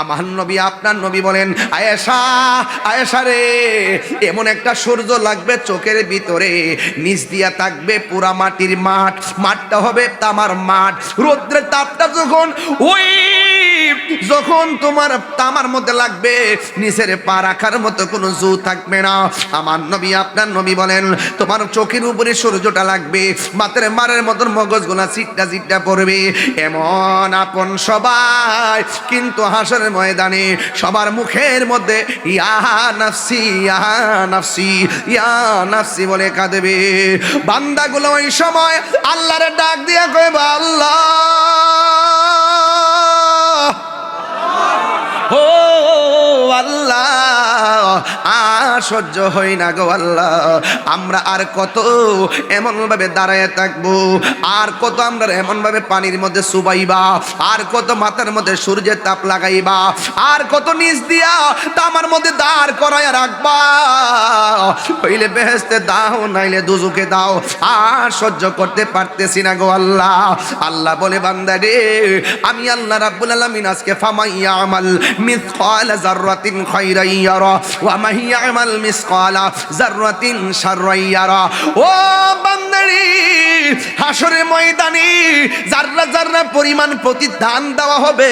আমার নবী আপনার নবী বলেন, আয়েশা আয়েশা রে, এমন একটা সূর্য লাগবে চোখের ভিতরে, নিচ দিয়া থাকবে পুরা মাটির মাঠ, মাঠটা হবে তামার মাঠ। রৌদ্রের তাপটা যখন তোমার তামার মধ্যে লাগবে, নিচের পা রাখার মতো কোনো জু থাকবে না। আমার নবী আপনার নবী বলেন, তোমার চোখের উপরে সূর্যটা লাগবে, মাথার মারের মতন মগজগুলা চিটটা চিটটা পড়বে। এমন আপন সবাই, কিন্তু হাসরের ময়দানে সবার মুখের মধ্যে ইয়া নাফসি ইয়া নাফসি ইয়া নাফসি বলে কাঁদবে। বান্দাগুলো ওই সময় আল্লাহরে ডাক দিয়া কইবা, আল্লাহ ও আল্লাহ, আর সহ্য হই না গো আল্লাহ, আমরা আর কত এমন ভাবে দাঁড়ায় থাকবো, আর কত আমরা এমন ভাবে পানির মধ্যে চুবাইবা, আর কত মাথার মধ্যে সূর্যের তাপ লাগাইবা, আর কত নিচ দিয়া তামার মধ্যে দাঁড় করাইয়া রাখবা, হইলে বেহেশতে দাও নাইলে দুজুকে দাও, আর সহ্য করতে পারতেছি না গো আল্লাহ। আল্লাহ বলে, বান্দা রে, আমি আল্লাহ রাব্বুল আলামিন আজকে ফামাইয়া আমাল মিসকালা যাররাতিন খায়রান ইয়ারা ওয়া মা ইয়ামাল মিসকালা যাররাতিন শাররান ইয়ারা। ও বান্দারে, হাসরের ময়দানে যাররা যাররা পরিমাণ প্রতিদান দেওয়া হবে,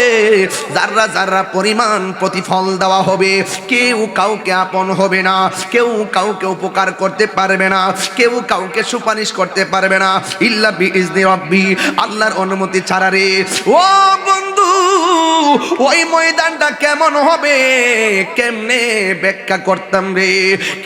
যাররা যাররা পরিমাণ প্রতিফল দেওয়া হবে, কেউ কাউকে আপন হবে না, কেউ কাউকে উপকার করতে পারবে না, কেউ কাউকে সুপারিশ করতে পারবে না, ইল্লা বিইজনি রাব্বি, আল্লাহর অনুমতি ছাড়া রে। ও বন্ধু, ওই ময়দানটা কেমন হবে, কেমনে ব্যাখ্যা করতাম রে।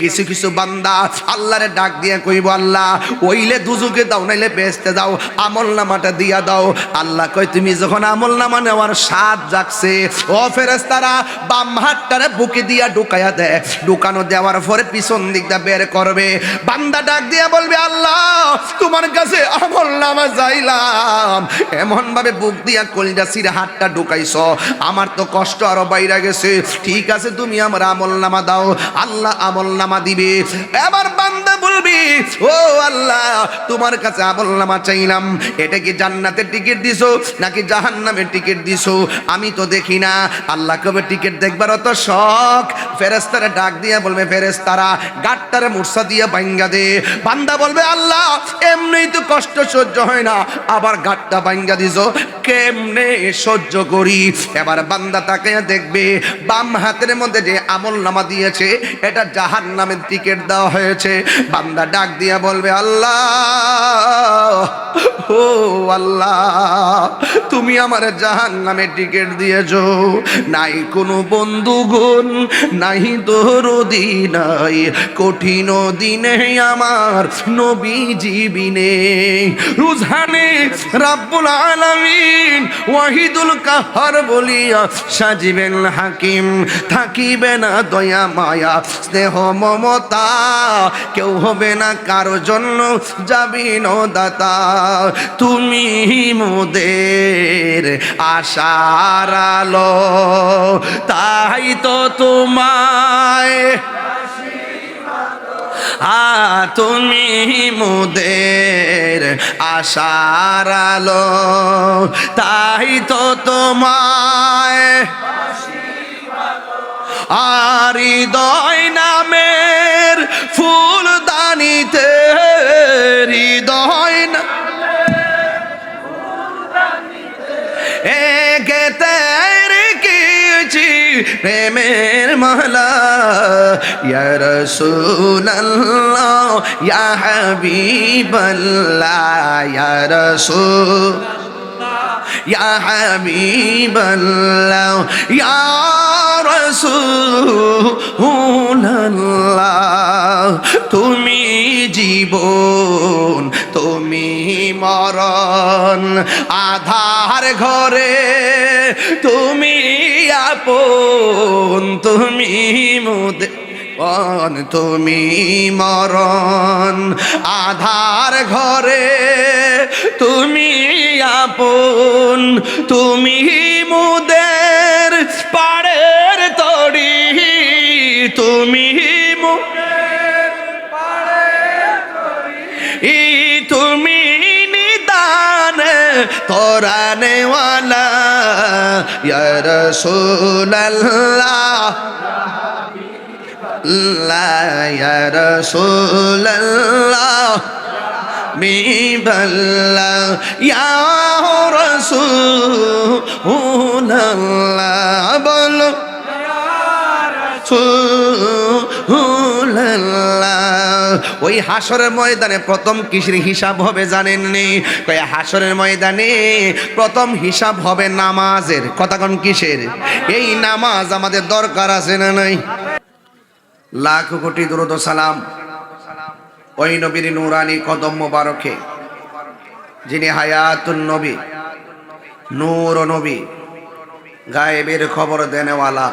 কিছু কিছু বান্দা আল্লাহরে ডাক দিয়ে কইব, আল্লাহ ওইলে দুজুকে দাও নাইলে বেহেশতে দাও, আমল নামাটা দিয়া দাও। আল্লাহ কয়, তুমি যখন আমল নামা নেওয়ার স্বাদ জাগছে, ও ফেরেশতারা বাম হাতটারে বুকে দিয়া ঢুকাইয়া দেয়, ঢুকানো দেওয়ার পরে পিছন দিকটা বের করবে। বান্দা ডাক দিয়া বলবে, আল্লাহ তোমার কাছে আমল নামা চাইলাম, এমন ভাবে বুক দিয়া কলজা ছিঁড়ে হাতটা ঢুকাইছ, আমার তো কষ্ট আরো বাইরে গেছে, ঠিক আছে তুমি আমার আমল নামা দাও। আল্লাহ আমল নামা দিবে। এবার বান্দা বলবি, ও আল্লাহ তোমার কাছে আমল নামা চাইলাম, এটা কি জান্নাতের টিকিট দিছো নাকি জাহান্নামের টিকিট দিছো, আমি তো দেখি না। আল্লাহ কবে টিকিট দেখবার অত শখ। ফেরেশতারা ডাক দিয়া বলবে, ফেরেশতারা গাটটারে মুর্ছা দিয়া ভাঙ্গা দে। বান্দা বলবে, আল্লাহ এমনিই তো কষ্ট সহ্য হয় না, আবার গাটটা ভাঙ্গা দিছো, কেমনে সহ্য করি। এবার বান্দা তাকাইয়া দেখবে, বাম হাতের মধ্যে যে আমল নামা দিয়েছে এটা জাহান্নামের টিকিট দেওয়া হয়েছে। বান্দা ডাক দিয়া বলবে, আল্লাহ ও আল্লাহ, তুমি আমার জাহান্নামের টিকিট দিয়েছো, নাই কোনো বন্ধুগণ, নাই দরদি, নাই কঠিন দিনে আমার নবীজি বিনে। রুজহানে রাব্বুল আলামিন ওয়াহিদুল কাহার বলিয়া সাজিবেন হাকিম, থাকিবে না দয়া মায়া স্নেহ মমতা, কেউ হবে না কারো জন্য যাবিন দাতা, তুমি মোদের আশার আলো, তাই তো তোমায় তুমি মোদের আশার আলো, তাই তো তোমায় আর হৃদয় নামের ফুলদানিতে, হৃদয় না একেতে রেখেছি প্রেমের মালা, ইয়া রাসূলুল্লাহ ইয়া হাবিবাল্লাহ, ইয়া রাসূল ইয়া হাবিবাল্লাহ, ইয়া রাসূলুল্লাহ, তুমি জীবন তুমি মরণ, আধার ঘরে তুমি আপন, তুমি মোদের তুমি মরণ, আধার ঘরে তুমি আপন, তুমি মোদের পাড়ের তরি, তুমি তুমি নিদান তোরানেওয়ালা, ইয়া রাসূলুল্লাহ ইয়া রাসূলুল্লাহ বিবাল্লাহ ইয়া রাসূলুল্লাহ বলো ওই হাসরের ময়দানে প্রথম কিসের হিসাব হবে জানেননি? হাসরের ময়দানে প্রথম হিসাব হবে নামাজের। কথা কোন কিসের? এই নামাজ আমাদের দরকার আছে না নাই? লাখ কোটি দরুদ ও সালাম ওই নবীর নূরানি কদম মোবারকে, যিনি হায়াতুন নবী, নূর নবী, গায়েবের খবর দেনেওয়ালা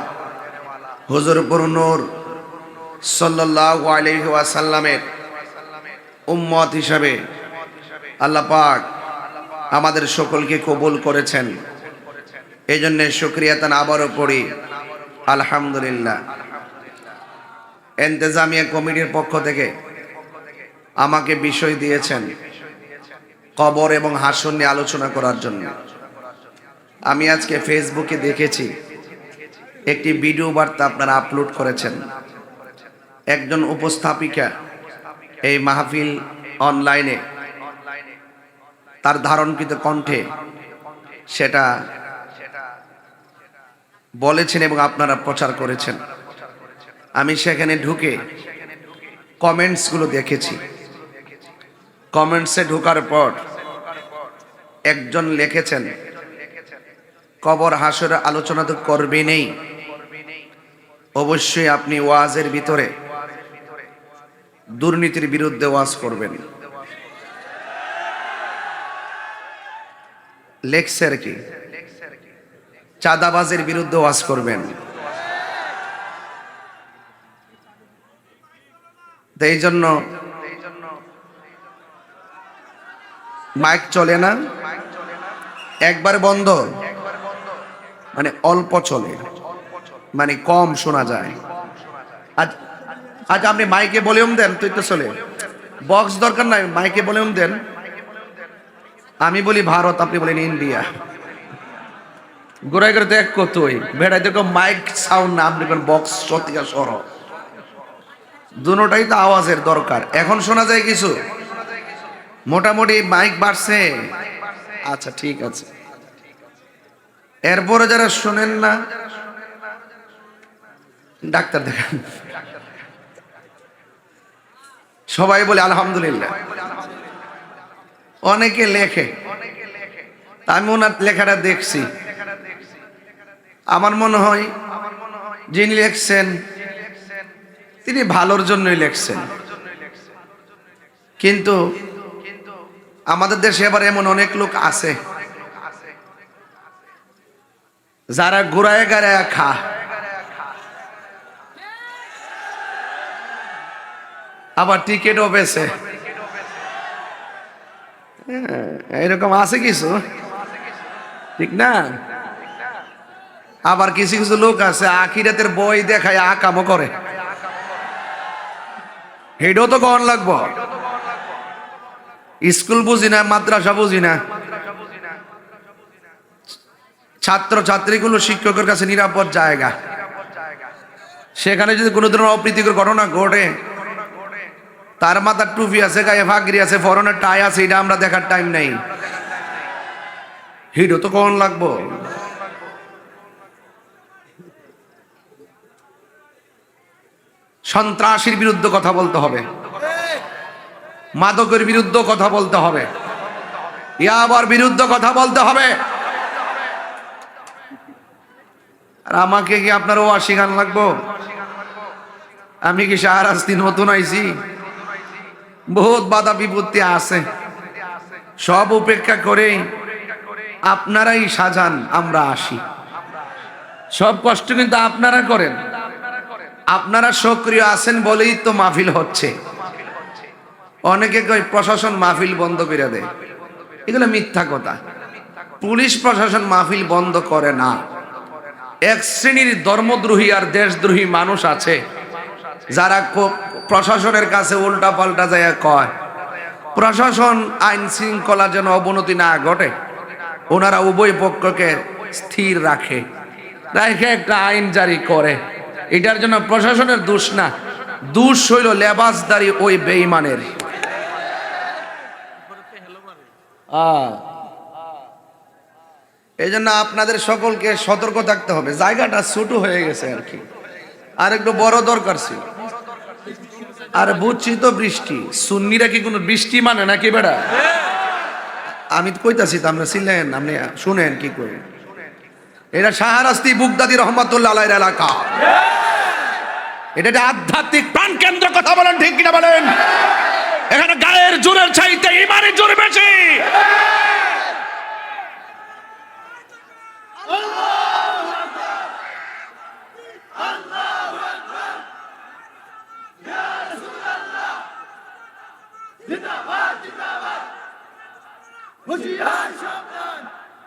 হুজুরপুর নূর সাল্লাল্লাহু আলাইহি ওয়াসাল্লামের উম্মত হিসাবে আল্লাহ পাক আমাদের সকলকে কবুল করেছেন। এই জন্য শুকরিয়া তান আবারও পড়ি আলহামদুলিল্লাহ। ইন্তেজামিয়া কমিটির পক্ষ থেকে আমাকে বিষয় দিয়েছেন কবর এবং হাসর নিয়ে আলোচনা করার জন্য। আমি আজকে ফেসবুকে দেখেছি একটি ভিডিও বার্তা আপনারা আপলোড করেছেন। একজন উপস্থাপিকা এই মাহফিল অনলাইনে তার ধারণকৃত কণ্ঠে সেটা বলেছেন এবং আপনারা প্রচার করেছেন। আমি সেখানে ঢুকে কমেন্টসগুলো দেখেছি। কমেন্টসে ঢোকার পর একজন লিখেছেন, কবর হাসরে আলোচনা তো করবেনই, অবশ্যই আপনি ওয়াজের ভিতরে দুর্নীতির বিরুদ্ধে ওয়াজ করবেন। লেখছে আর কি, চাঁদাবাজের বিরুদ্ধে ওয়াজ করবেন। এই জন্য মাইক চলে না, একবার বন্ধ, মানে অল্প চলে, মানে কম শোনা যায়। আজ আজ আপনি মাইকে ভলিউম দেন, তুই তো চলে, বক্স দরকার নাই, মাইকে ভলিউম দেন। আমি বলি ভারত, আপনি বলেন ইন্ডিয়া, গোড়ায় করে দেখ কতই ভেড়াই দেখো মাইক সাউন্ড না, আপনি বক্স সত্যিকার সর, দুটোটাই তো আওয়াজের দরকার। এখন শোনা যায় কিছু, মোটামুটি মাইক বাড়ছে, আচ্ছা ঠিক আছে। এরপরে যারা শোনেন না ডাক্তার দেখান। সবাই বলে আলহামদুলিল্লাহ। অনেকে লেখে, আমি ওনার লেখাটা দেখছি, আমার মনে হয় যিনি লেখছেন তিনি ভালোর জন্যই লেখছেন। কিন্তু আমাদের দেশে এবার এমন অনেক লোক আছে যারা ঘুরায় গাড়ায় খা, আবার টিকিটও বেছে, এরকম আছে কিছু, ঠিক না? আবার কিছু কিছু লোক আছে আখিরাতের বই দেখায় আকামও করে, হেডও তো কন লাগবো। স্কুল বুঝি না, মাদ্রাসা বুঝি না, ছাত্র ছাত্রীগুলো শিক্ষকের কাছে নিরাপদ জায়গা, সেখানে যদি কোনো ধরনের অপ্রীতিকর ঘটনা ঘটে, তার মাথার টুপি আছে, গায়ে ফাগরি আছে, ফরনের টাই আছে, এটা আমরা দেখার টাইম নেই। হিডও তো কখন লাগবো। সন্ত্রাসীর বিরুদ্ধে কথা বলতে হবে, মাদকের বিরুদ্ধে কথা বলতে হবে, ইয়াবার বিরুদ্ধে কথা বলতে হবে। আর আমাকে কি আপনার ওয়াজ শিখান লাগবো? আমি কি শাহরাস্তি নতুন আইছি? বহুত বাধা বিপত্তি আছে, সব উপেক্ষা করে আপনারাই সাজান, আমরা আসি। সব কষ্ট কিন্তু আপনারা করেন, আপনারা সক্রিয় আছেন বলেই তো মাহফিল হচ্ছে। অনেকে কয় প্রশাসন মাহফিল বন্ধ করে দেয়, এগুলো মিথ্যা কথা। পুলিশ প্রশাসন মাহফিল বন্ধ করে না। এক শ্রেণীর ধর্মদ্রোহী আর দেশদ্রোহী মানুষ আছে যারা প্রশাসনের কাছে উল্টা পাল্টা যায় কয় প্রশাসন আইন শৃঙ্খলা যেন অবনতি না ঘটে, ওনারা উভয় পক্ষকে স্থির রাখে, রেখে একটা আইন জারি করে। এটার জন্য প্রশাসনের দোষ না, দোষ হইল লেবাসদারি ওই বেঈমানের। এই জন্য আপনাদের সকলকে সতর্ক থাকতে হবে। জায়গাটা ছোট হয়ে গেছে আর কি, আর একটু বড় দরকার ছিল। আর বুঝছি তো বৃষ্টি, সুন্নিরা কি কোনো বৃষ্টি মানে নাকি বেড়া? আমি তো কইতাছি তো, আমরা ছিলেন, আপনি শুনেন কি করে। এটা শাহরাস্তি বুগদাদি রহমাতুল্লাহ আলাইহির এলাকা, এটা একটা আধ্যাত্মিক প্রাণ কেন্দ্র। কথা বলেন ঠিক কিনা বলেন? এখানে গায়ের জোরের চাইতে ইমানের জোর বেশি।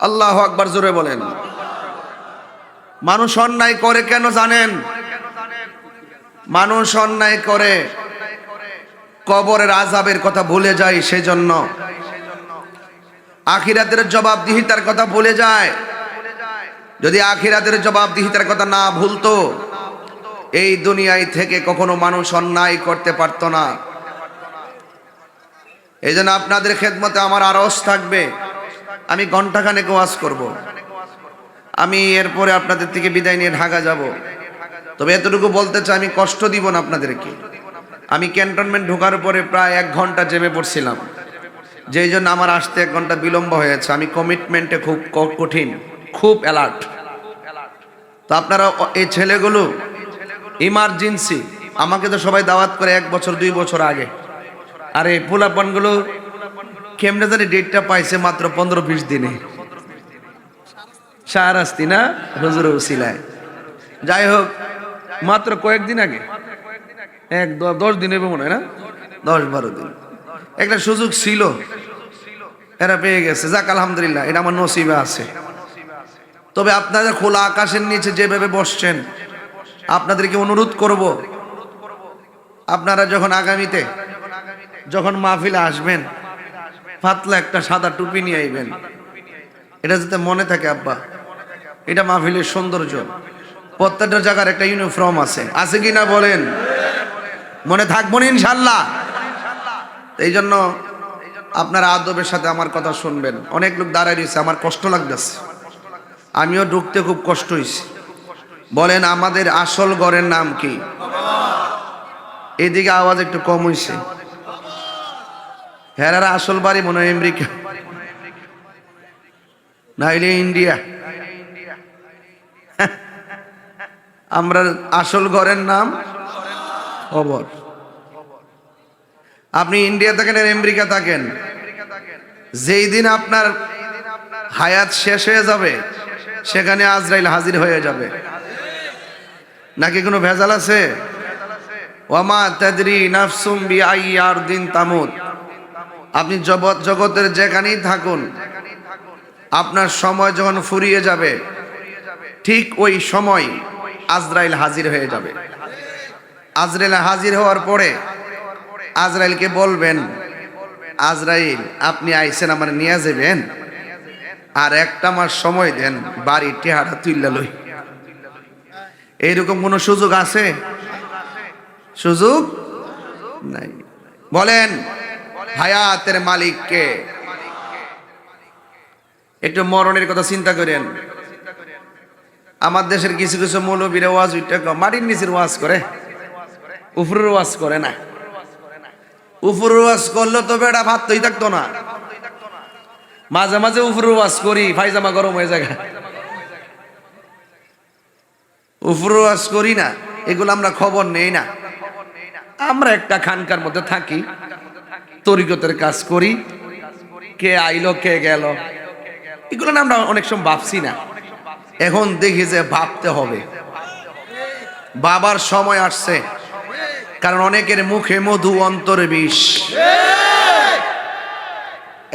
আল্লাহু আকবার, জোরে বলেন। মানুষ অন্যায় করে কেন জানেন? মানুষ অন্যায় করে কবরের আযাবের কথা ভুলে যায়, সেজন্য আখিরাতের জবাবদিহিতার কথা ভুলে যায়। যদি আখিরাতের জবাবদিহিতার কথা না ভুলতো, এই দুনিয়ায় থেকে কখনো মানুষ অন্যায় করতে পারতো না। এই জন্য আপনাদের খেদমতে আমার আরজ থাকবে, আমি ঘন্টাখানেক ওয়াজ করব, আমি এরপরে আপনাদের থেকে বিদায় নিয়ে ঢাকা যাব। তবে এতটুকু বলতে চাই, আমি কষ্ট দিব না আপনাদেরকে। আমি ক্যান্টনমেন্ট ঢোকার পরে প্রায় 1 ঘন্টা জেমে পড়ছিলাম, যেই জন্য আমার আসতে 1 ঘন্টা বিলম্ব হয়েছে। আমি কমিটমেন্টে খুব কঠিন, খুব অ্যালার্ট। তো আপনারা এই ছেলেগুলো ইমার্জেন্সি, আমাকে তো সবাই দাওয়াত করে 1 বছর 2 বছর আগে। আর এই পোলাপানগুলো কেমনে জানি ডেটটা পাইছে মাত্র 15-20 দিনে। শাহরাস্তি না হুজুর উসিলায়, যাই হোক, মাত্র কয়েকদিন আগে, 10 দিন হবে মনে হয় না, 10-12 দিন একটা সুযোগ ছিল, এরা পেয়ে গেছে। যাক আলহামদুলিল্লাহ, এটা আমার নসিবে আছে। তবে আপনারা খোলা আকাশের নিচে যেভাবে বসছেন, আপনাদেরকে অনুরোধ করব, আপনারা যখন আগামীতে যখন মাহফিলে আসবেন, পাতলা একটা সাদা টুপি নিয়ে আইবেন। এটা যাতে মনে থাকে, আব্বা এটা মাহফিলের সৌন্দর্য। প্রত্যেকটা জায়গার একটা ইউনিফর্ম আছে, আছে কি না বলেন? মনে থাকবো না ইনশাল্লাহ। এই জন্য আপনারা আদবের সাথে আমার কথা শুনবেন। অনেক লোক দাঁড়ায় রয়েছে, আমার কষ্ট লাগতেছে, আমিও ঢুকতে খুব কষ্ট হয়েছে। বলেন আমাদের আসল ঘরের নাম কি? এদিকে আওয়াজ একটু কম হয়েছে। হেরার আসল বাড়ি মনে হয় আমেরিকা, নাইলে ইন্ডিয়া। আমরা আসল ঘরের নাম খবর। আপনি ইন্ডিয়া থাকেন আর আমেরিকা থাকেন, যেই দিন আপনার হায়াত শেষ হয়ে যাবে, সেখানে আজরাইল হাজির হয়ে যাবে। নাকি কোনো ভেজাল আছে? ওয়ামা তাদরি নাফসুম বিআই আরদিন তামুত। আপনি জগতের যেখানেই থাকুন, আপনার সময় যখন ফুরিয়ে যাবে, ঠিক ওই সময় আজরাইল হাজির হয়ে যাবে। আজরাইল হাজির হওয়ার পরে আজরাইলকে বলবেন, আজরাইল আপনি আইছেন, আমার নিয়ে যাবেন, আর 1 মাস সময় দেন, বাড়ি টেহারা তুইলা লই। এইরকম কোন সুযোগ আছে? সুযোগ নাই। বলেন হায়াতের মালিককে। একটু মরণের কথা চিন্তা করেন। আমার দেশের কিছু কিছু মৌলবীরা ওয়াজ মাটির নিচের ওয়াজ করে, উপরের ওয়াজ করে না। উপরের ওয়াজ করলে তো বেড়া ভাত তৈ থাকতো না। মাঝে মাঝে উপরের ওয়াজ করি, পায়জামা গরম হয়ে যায়। উপরের ওয়াজ করি না, এগুলো আমরা খবর নেই না। আমরা একটা খানকার মধ্যে থাকি, তরিকতের কাজ করি, কে আইলো কে গেল, এগুলো না আমরা অনেক সময় ভাবছি না। এখন দেখি যে ভাবতে হবে, বাবার সময় আসছে। কারণ অনেকের মুখে মধু, অন্তরে বিষ।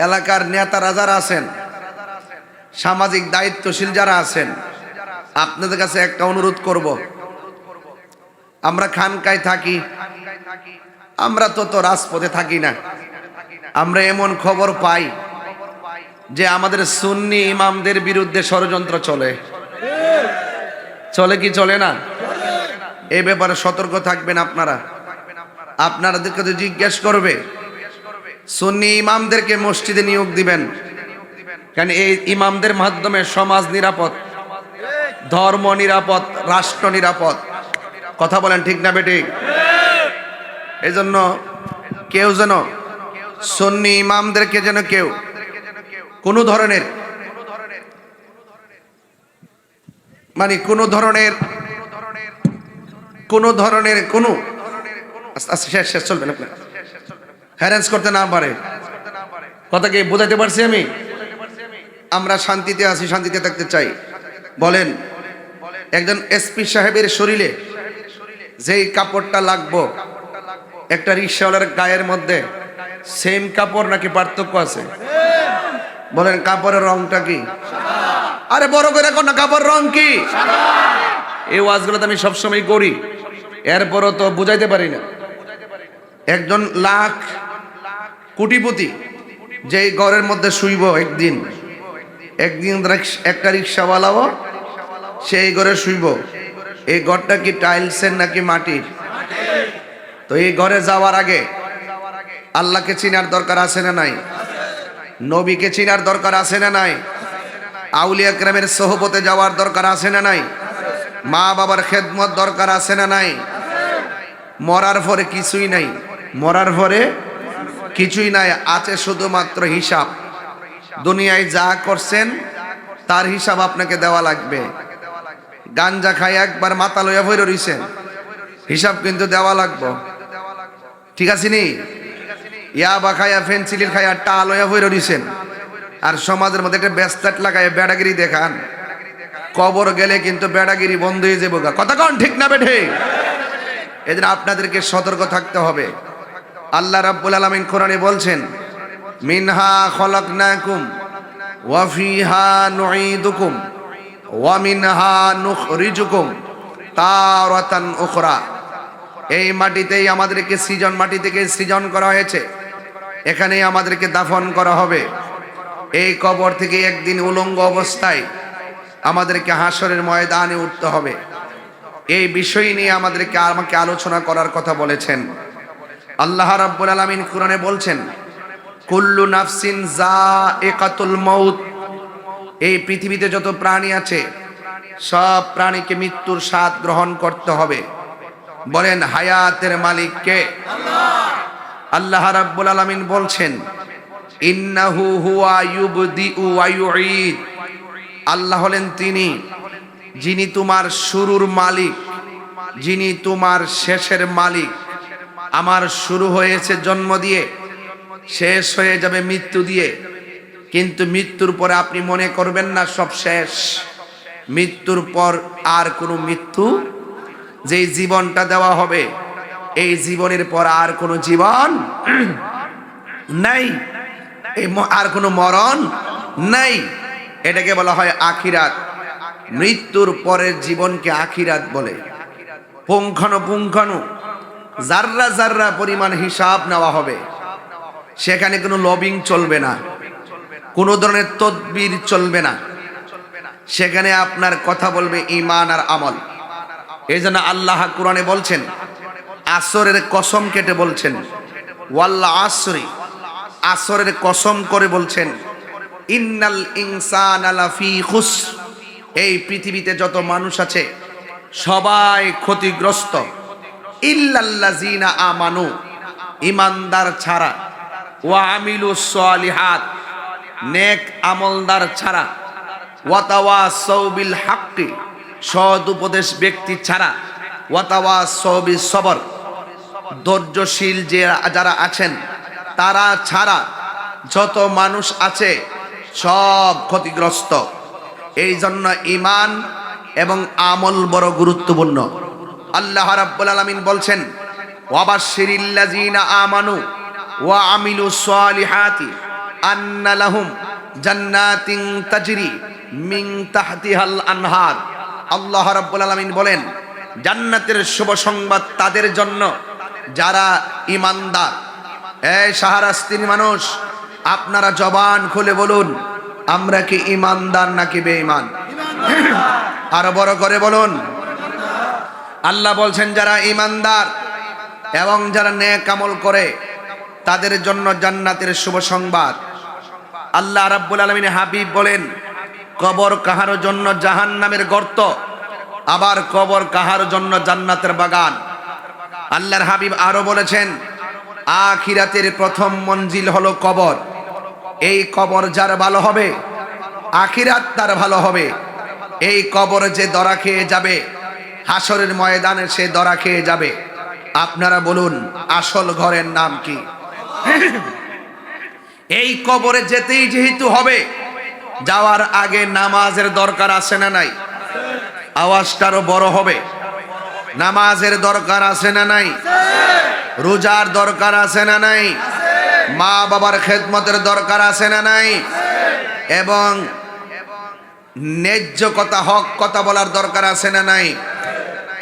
এলাকার নেতারা যারা আছেন, সামাজিক দায়িত্বশীল যারা আছেন, আপনাদের কাছে একটা অনুরোধ করব। আমরা খানকায় থাকি, আমরা তো রাজপথে থাকি না। আমরা এমন খবর পাই, যে আমাদের সুন্নি ইমামদের বিরুদ্ধে ষড়যন্ত্র চলে, চলে কি চলে না? এই ব্যাপারে সতর্ক থাকবেন আপনারা। আপনাদেরকে তো জিজ্ঞেস করবে, সুন্নি ইমামদেরকে মসজিদে নিয়োগ দিবেন, কারণ এই ইমামদের মাধ্যমে সমাজ নিরাপদ, ধর্ম নিরাপদ, রাষ্ট্র নিরাপদ। কথা বলেন ঠিক না বেঠিক? এই জন্য কেউ যেন সুন্নি ইমামদেরকে যেন কেউ কোনো ধরনের কোনো শেষ চলবেন আপনার হ্যারেন্স করতে না পারে। কথা কি বোঝাতে পারছি আমি? আমরা শান্তিতে আছি, শান্তিতে থাকতে চাই। বলেন, একজন এসপি সাহেবের শরীরে যেই কাপড়টা লাগবো একটা রিক্সাওয়ালার গায়ের মধ্যে সেম কাপড় নাকি পার্থক্য আছে? বলেন, কাপড়ের রংটা কি? আরে বড় করে কোন কাপড় রং কি? এই ওয়াজগুলো তো আমি সবসময় করি, এরপরও তো বুঝাইতে পারি না। একজন লাখ কোটিপতি যেই ঘরের মধ্যে শুইব একদিন একটা রিক্সাওয়ালাও সেই ঘরে শুইব। এই ঘরটা কি টাইলসের নাকি মাটির? তো এই ঘরে যাওয়ার আগে আল্লাহকে চিনার দরকার আছে না নাই? নবীকে চিনার দরকার আছে না নাই? আউলিয়া কেরামের সোহবতে যাওয়ার দরকার আছে না নাই? মা বাবার খেদমত দরকার আছে না নাই? মরার পরে কিছুই নাই, মরার পরে কিছুই নাই, আছে শুধুমাত্র হিসাব। দুনিয়ায় যা করছেন তার হিসাব আপনাকে দেওয়া লাগবে। গাঞ্জা খাই একবার মাথা লইয়া ভরে রইছেন, হিসাব কিন্তু দেওয়া লাগবে, ঠিক আছে নি? ইয়াবা খায়া ফেন্সিলির খায়া টা লইয়া ভরে রইছেন, আর সমাজের মধ্যে একটা ব্যাস্তাট লাগায় বেড়াগিরি দেখান, কবর গেলে কিন্তু বেড়াগিরি বন্ধ হয়ে যাবো। কথা কন ঠিক না বেঠে? এদের আপনাদেরকে সতর্ক থাকতে হবে। আল্লাহ রাব্বুল আলামিন কোরআনে বলছেন, মিনহা খলাকনাকুম ওয়া ফিহা নুঈদুকুম ওয়া মিনহা নুখরিজুকুম তারাতান উখরা। এই মাটিতেই আমাদেরকে সৃজন, মাটি থেকে সৃজন করা হয়েছে, এখানেই আমাদেরকে দাফন করা হবে। এই কবর থেকে একদিন উলঙ্গ অবস্থায় আমাদেরকে হাসরের ময়দানে উঠতে হবে। এই বিষয় নিয়ে আমাকে আলোচনা করার কথা বলেছেন। আল্লাহ রাব্বুল আলামিন কোরআনে বলছেন, কুল্লু নাফসিন যায়িকাতুল মাউত। এই পৃথিবীতে যত প্রাণী আছে সব প্রাণীকে মৃত্যুর স্বাদ গ্রহণ করতে হবে। বলেন, হায়াতের মালিক কে? আল্লাহ রাব্বুল আলামিন বলছেন, ইন্নাহু হুয়া ইউবদিউ ওয়া ইউঈদ। আল্লাহ হলেন তিনি যিনি তোমার শুরুর মালিক, যিনি তোমার শেষের মালিক। আমার শুরু হয়েছে জন্ম দিয়ে, শেষ হয়ে যাবে মৃত্যু দিয়ে, কিন্তু মৃত্যুর পরে আপনি মনে করবেন না সব শেষ। মৃত্যুর পর আর কোনো মৃত্যু, যেই জীবনটা দেওয়া হবে এই জীবনের পর আর কোনো জীবন নাই, আর কোনো মরণ নাই। এটাকে বলা হয় আখিরাত। মৃত্যুর পরের জীবনকে আখিরাত বলে। পুঙ্খানুপুঙ্খানু জাররা জাররা পরিমাণ হিসাব নেওয়া হবে। সেখানে কোনো লবিং চলবে না, কোনো ধরনের তদবির চলবে না। সেখানে আপনার কথা বলবে ঈমান আর আমল। এই জন্য আল্লাহ কোরআনে বলছেন, আসরের কসম কেটে বলছেন, ওয়াল আসরি, আসরের কসম করে বলছেন, ইন্নাল ইনসানা লাফি খুসর। এই পৃথিবীতে যত মানুষ আছে সবাই ক্ষতিগ্রস্ত, ইল্লাল্লাযিনা আমানু, ঈমানদার ছাড়া, ওয়া আমিলুস সালিহাত, নেক আমলদার ছাড়া, ওয়া তাওয়াসাউ বিল হাক্কি, সৎ উপদেশ ব্যক্তি ছাড়া, ওয়া তাওয়াসাউ বিস সবর, ধৈর্যশীল যারা আছেন তারা ছাড়া যত মানুষ আছে সব ক্ষতিগ্রস্ত। এই জন্য ঈমান এবং আমল বড় গুরুত্বপূর্ণ। আল্লাহ রাব্বুল আলামিন বলছেন, ওয়াবাশশিরিল্লাযিনা আমানু ওয়া আমিলুস সালিহাতি আন্না লাহুম জান্নাতিন তাজরি মিন তাহতিহাল আনহার। আল্লাহ রাব্বুল আলামিন বলেন, জান্নাতের শুভ সংবাদ তাদের জন্য যারা ঈমানদার। এই শাহরাস্তির মানুষ, আপনারা জবান খুলে বলুন, আমরা কি ইমানদার নাকি বেঈমান? আরো বড় করে বলুন। আল্লাহ বলছেন যারা ইমানদার এবং যারা নেক আমল করে তাদের জন্য জান্নাতের শুভ সংবাদ। আল্লাহ রাব্বুল আলামিন হাবিব বলেন কবর কাহার জন্য জাহান্নামের গর্ত, আবার কবর কাহার জন্য জান্নাতের বাগান। আল্লাহর হাবিব আরো বলেছেন আখিরাতের প্রথম মঞ্জিল হলো কবর। এই কবর যার ভালো হবে আখিরাত তার ভালো হবে। এই কবর যে দরা খেয়ে যাবে হাসরের ময়দানে সে দরা খেয়ে যাবে। আপনারা বলুন আসল ঘরের নাম কি? এই কবরে যেতেই যেহেতু হবে, যাওয়ার আগে নামাজের দরকার আছে না নাই? আওয়াজটারও বড় হবে। নামাজের দরকার আছে না নাই? রোজার দরকার আছে না নাই? মা বাবার খেদমতের দরকার আছে না নাই? এবং ন্যায্য কথা হক কথা বলার দরকার আছে না নাই?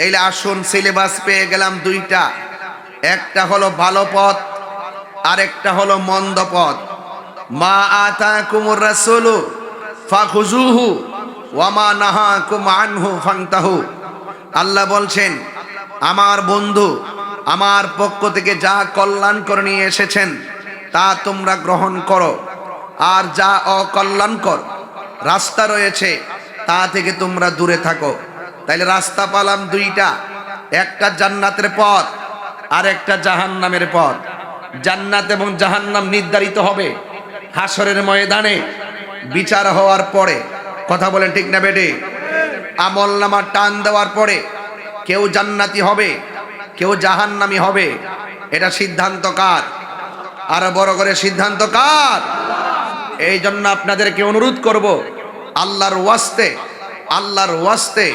এই আসুন সিলেবাস পেয়ে গেলাম দুইটা, একটা হলো ভালো পথ আর একটা হলো মন্দ পথ। মা আতাকুমুর রাসূলু ফাখুযুহু ওয়া মা নাহাকুম আনহু ফান্তাহু। আল্লাহ বলছেন আমার বন্ধু আমার পক্ষ থেকে যা কল্যাণ করে নিয়ে এসেছেন তা তোমরা গ্রহণ করো, আর যা অকল্যাণকর রাস্তা রয়েছে তা থেকে তোমরা দূরে থাকো। তাইলে রাস্তা পালাম দুইটা, একটা জান্নাতের পথ আর একটা জাহান্নামের পথ। জান্নাত এবং জাহান্নাম নির্ধারিত হবে হাসরের ময়দানে বিচার হওয়ার পরে। কথা বলেন ঠিক না বেটে? আমলনামা টান দেওয়ার পরে কেউ জান্নাতি হবে কেউ জাহান্নামী হবে, এটা সিদ্ধান্ত কার? আরো বড় করে সিদ্ধান্ত কার? এই জন্য আপনাদেরকে অনুরোধ করব আল্লাহর ওয়াস্তে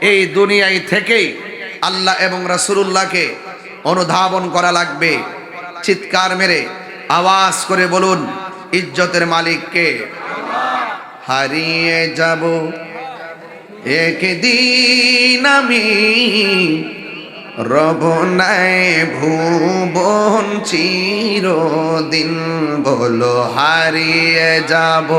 এই দুনিয়ায় থেকেই আল্লাহ এবং রাসূলুল্লাহকে অনুধাবন করা লাগবে। চিৎকার মেরে আওয়াজ করে বলুন ইজ্জতের মালিক কে? হারিয়ে যাব একদিন আমি, রব নাই ভুবন চিরদিন। বলো হারিয়ে যাব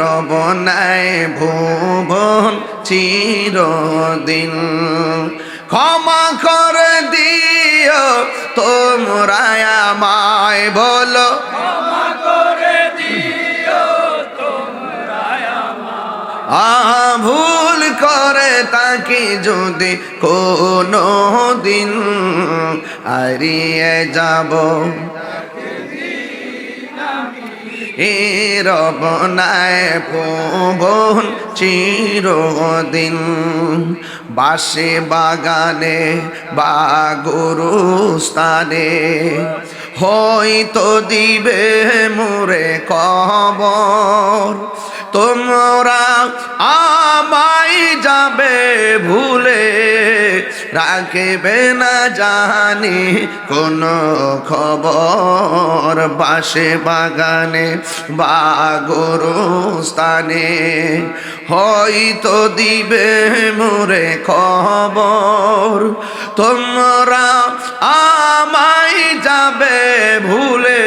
রব নাই ভুবন চিরদিন। ক্ষমা করে দিও তোমরা আমায়, বলো ভুল করে তাকে যদি কোনো দিন হারিয়ে যাব রব নাই ভুবন চিরদিন। বাসে বাগানে বা গুরুস্থানে হয়তো দিবে মোরে কবর। তোমরা আমায় যাবে ভুলে, রাখবে না জানি কোনো খবর। বাসে বাগানে বা গুরুস্থানে হয়তো দিবে মোরে খবর। তোমরা আমায় যাবে ভুলে,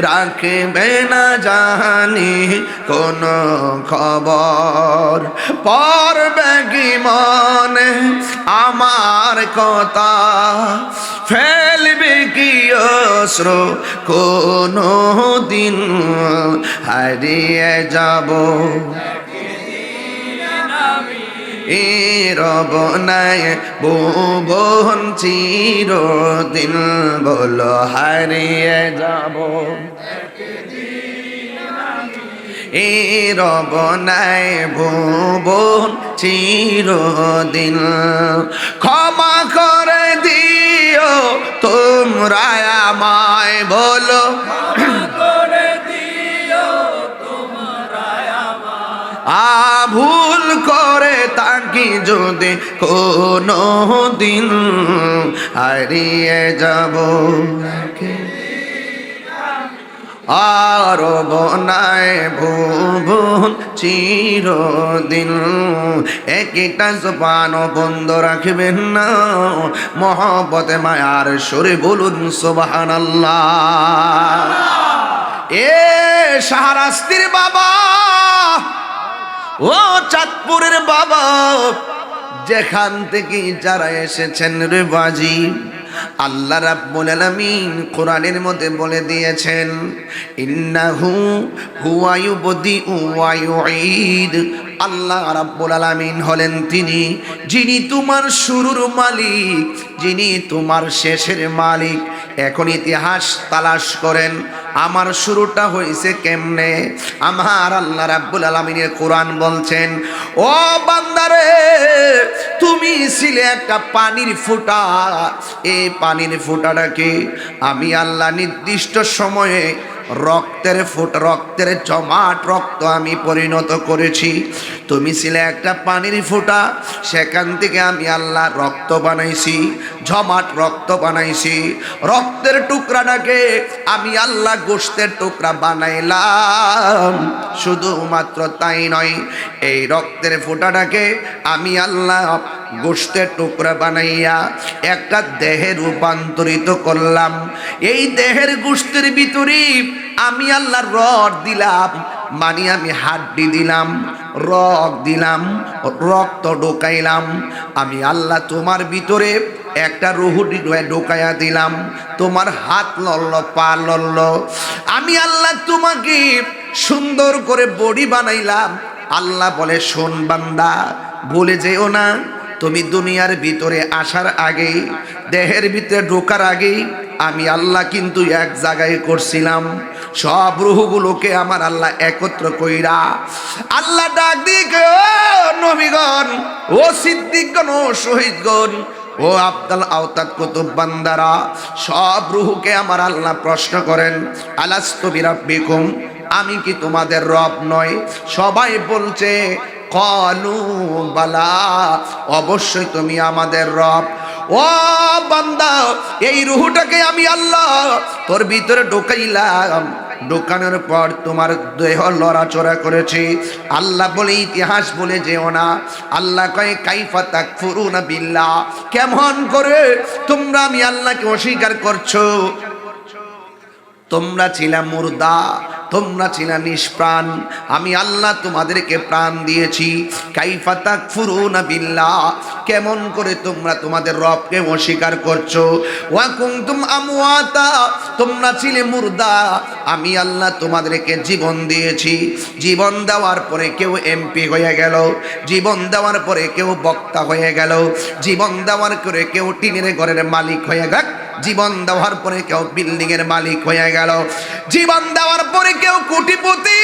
রাখবে না জানি কোনো খবর। পড়বে কি মনে আমার কথা, ফেলবে কি অশ্রু কোনো দিন হারিয়ে যাব রব নাই ভুবন চিরদিন। বলো হারিয়ে যাব রব নাই ভুবন চিরদিন। ক্ষমা করে দিও তোমরা আমায়, বলো ভুল করে তাকে যদি কোনো দিন হারিয়ে যাব আর বনায় ভুবন চিরদিন। একটা জবান বন্ধ রাখবেন না, মহব্বতে মায়ার সুরে বলুন সুবহানাল্লাহ। এ শাহরাস্তির বাবা, ও চাঁদপুরের বাবা, যেখান থেকে যারা এসেছেন রে বাজি, আল্লাহ রাব্বুল আলামিন কোরআনের মধ্যে বলে দিয়েছেন, ইন্নাহু হুয়া ইউবদিউ ওয়া ইউঈদ। আল্লাহ রাব্বুল আলামিন হলেন তিনি যিনি তোমার শুরুর মালিক, যিনি তোমার শেষের মালিক। এখন ইতিহাস তালাশ করেন, আমার শুরুটা হয়েছে কেমনে? আমার আল্লাহ রাব্বুল আলামিনের কোরআন বলছেন, ও বান্দারে, তুমি ছিলে একটা পানির ফোঁটা। এই পানির ফোঁটাটাকে আমি আল্লাহ নির্দিষ্ট সময়ে রক্তের জমাট রক্ত আমি পরিণত করেছি। তুমি ছিলে একটা পানির ফোঁটা, সেখান থেকে আমি আল্লাহ রক্ত বানাইছি, জমাট রক্ত বানাইছি। রক্তের টুকরাটাকে আমি আল্লাহ গোশতের টুকরা বানাইলাম। শুধুমাত্র তাই নয়, এই রক্তের ফোঁটাটাকে আমি আল্লাহ গোশতের টুকরা বানাইয়া একটা দেহে রূপান্তরিত করলাম। এই দেহের গোশতের ভিতরে আমি আল্লাহ রড দিলাম, মানে আমি হাড্ডি দিলাম, রক দিলাম, রক্ত ঢোকাইলাম। আমি আল্লাহ তোমার ভিতরে একটা রুহু ঢোকাইয়া দিলাম। তোমার হাত লড়ল, পা লড়ল। আমি আল্লাহ তোমাকে সুন্দর করে বডি বানাইলাম। আল্লাহ বলে, শোন বান্দা, ভুলে যেও না, তুমি দুনিয়ার ভিতরে আসার আগেই, দেহের ভিতরে ঢোকার আগেই আমি আল্লাহ কিন্তু এক জায়গায় করছিলাম। সব রুহগুলোকে আমার আল্লাহ একত্র কইরা আল্লাহ ডাক দিয়ে, ও নবীগণ, ও সিদ্দিকগণ, ও শহীদগণ, ও আব্দুল আওতাদ কুতুব বান্দারা, সব রুহকে আমার আল্লাহ প্রশ্ন করেন, আলাস্তু বিরাব্বিকুম, আমি কি তোমাদের রব নয়? সবাই বলছে, ক্বালু বালা, অবশ্যই তুমি আমাদের রব। ও বান্দা, এই রুহটাকে আমি আল্লাহ তোর ভিতরে ঢোকাইলাম। ঢোকানোর পর তোমার দেহ লড়াচড়া করেছে। আল্লাহ বলে, ইতিহাস বলে যেও না। আল্লাহ কয়, কাইফা তাকফুরুনা বিল্লাহ, কেমন করে তোমরা আমি আল্লাহকে অস্বীকার করছো? তোমরা ছিলা মুর্দা, তোমরা ছিলা নিষ্প্রাণ, আমি আল্লাহ তোমাদেরকে প্রাণ দিয়েছি। কাইফা তাকফুরুনা বিল্লাহ, কেমন করে তোমরা তোমাদের রবকে অস্বীকার করছো? ওয়া কুনতুম আমওয়াতা, তোমরা ছিলে মুর্দা, আমি আল্লাহ তোমাদেরকে জীবন দিয়েছি। জীবন দেওয়ার পরে কেউ এমপি হয়ে গেল, জীবন দেওয়ার পরে কেউ বক্তা হয়ে গেল, জীবন দেওয়ার পরে কেউ টিনের ঘরের মালিক হয়ে গেল, জীবন দেওয়ার পরে কেউ বিল্ডিং এর মালিক হয়ে গেল, জীবন দেওয়ার পরে কেউ কোটিপতি,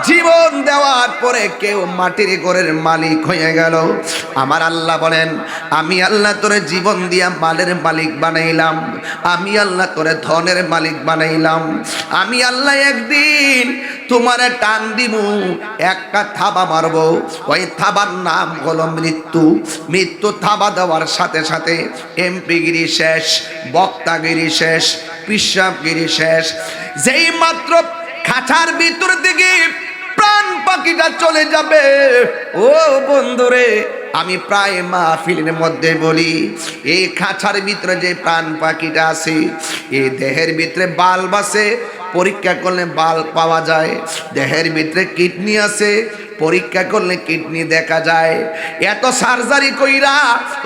জীবন দেওয়ার পরে কেউ মাটির ঘরের মালিক হয়ে গেল। আমার আল্লাহ বলেন, আমি আল্লাহ তোরে জীবন দিয়া মালের মালিক বানাইলাম, আমি আল্লাহ তোরে ধনের মালিক বানাইলাম। আমি আল্লাহ একদিন তোমারে টান দিমু, একটা থাবা মারবো, ওই থাবার নাম হলো মৃত্যু। মৃত্যু থাবা দেওয়ার সাথে সাথে এমপিগিরি শেষ, বক্তাগিরি শেষ, পিসাবগিরি শেষ। যেই মাত্র খাঁচার ভিতর থেকে প্রাণ পাখিটা চলে যাবে, ও বন্ধুরে, আমি প্রায় মাহফিলের মধ্যে বলি, এই খাঁচার ভিতরে যে প্রাণ পাখিটা আছে, এই দেহের ভিতরে বাল্ব আছে, পরীক্ষা করলে বাল্ব পাওয়া যায়। দেহের ভিতরে কিডনি আছে, পরীক্ষা করলে কিডনি দেখা যায়। এত সার্জারি কইরা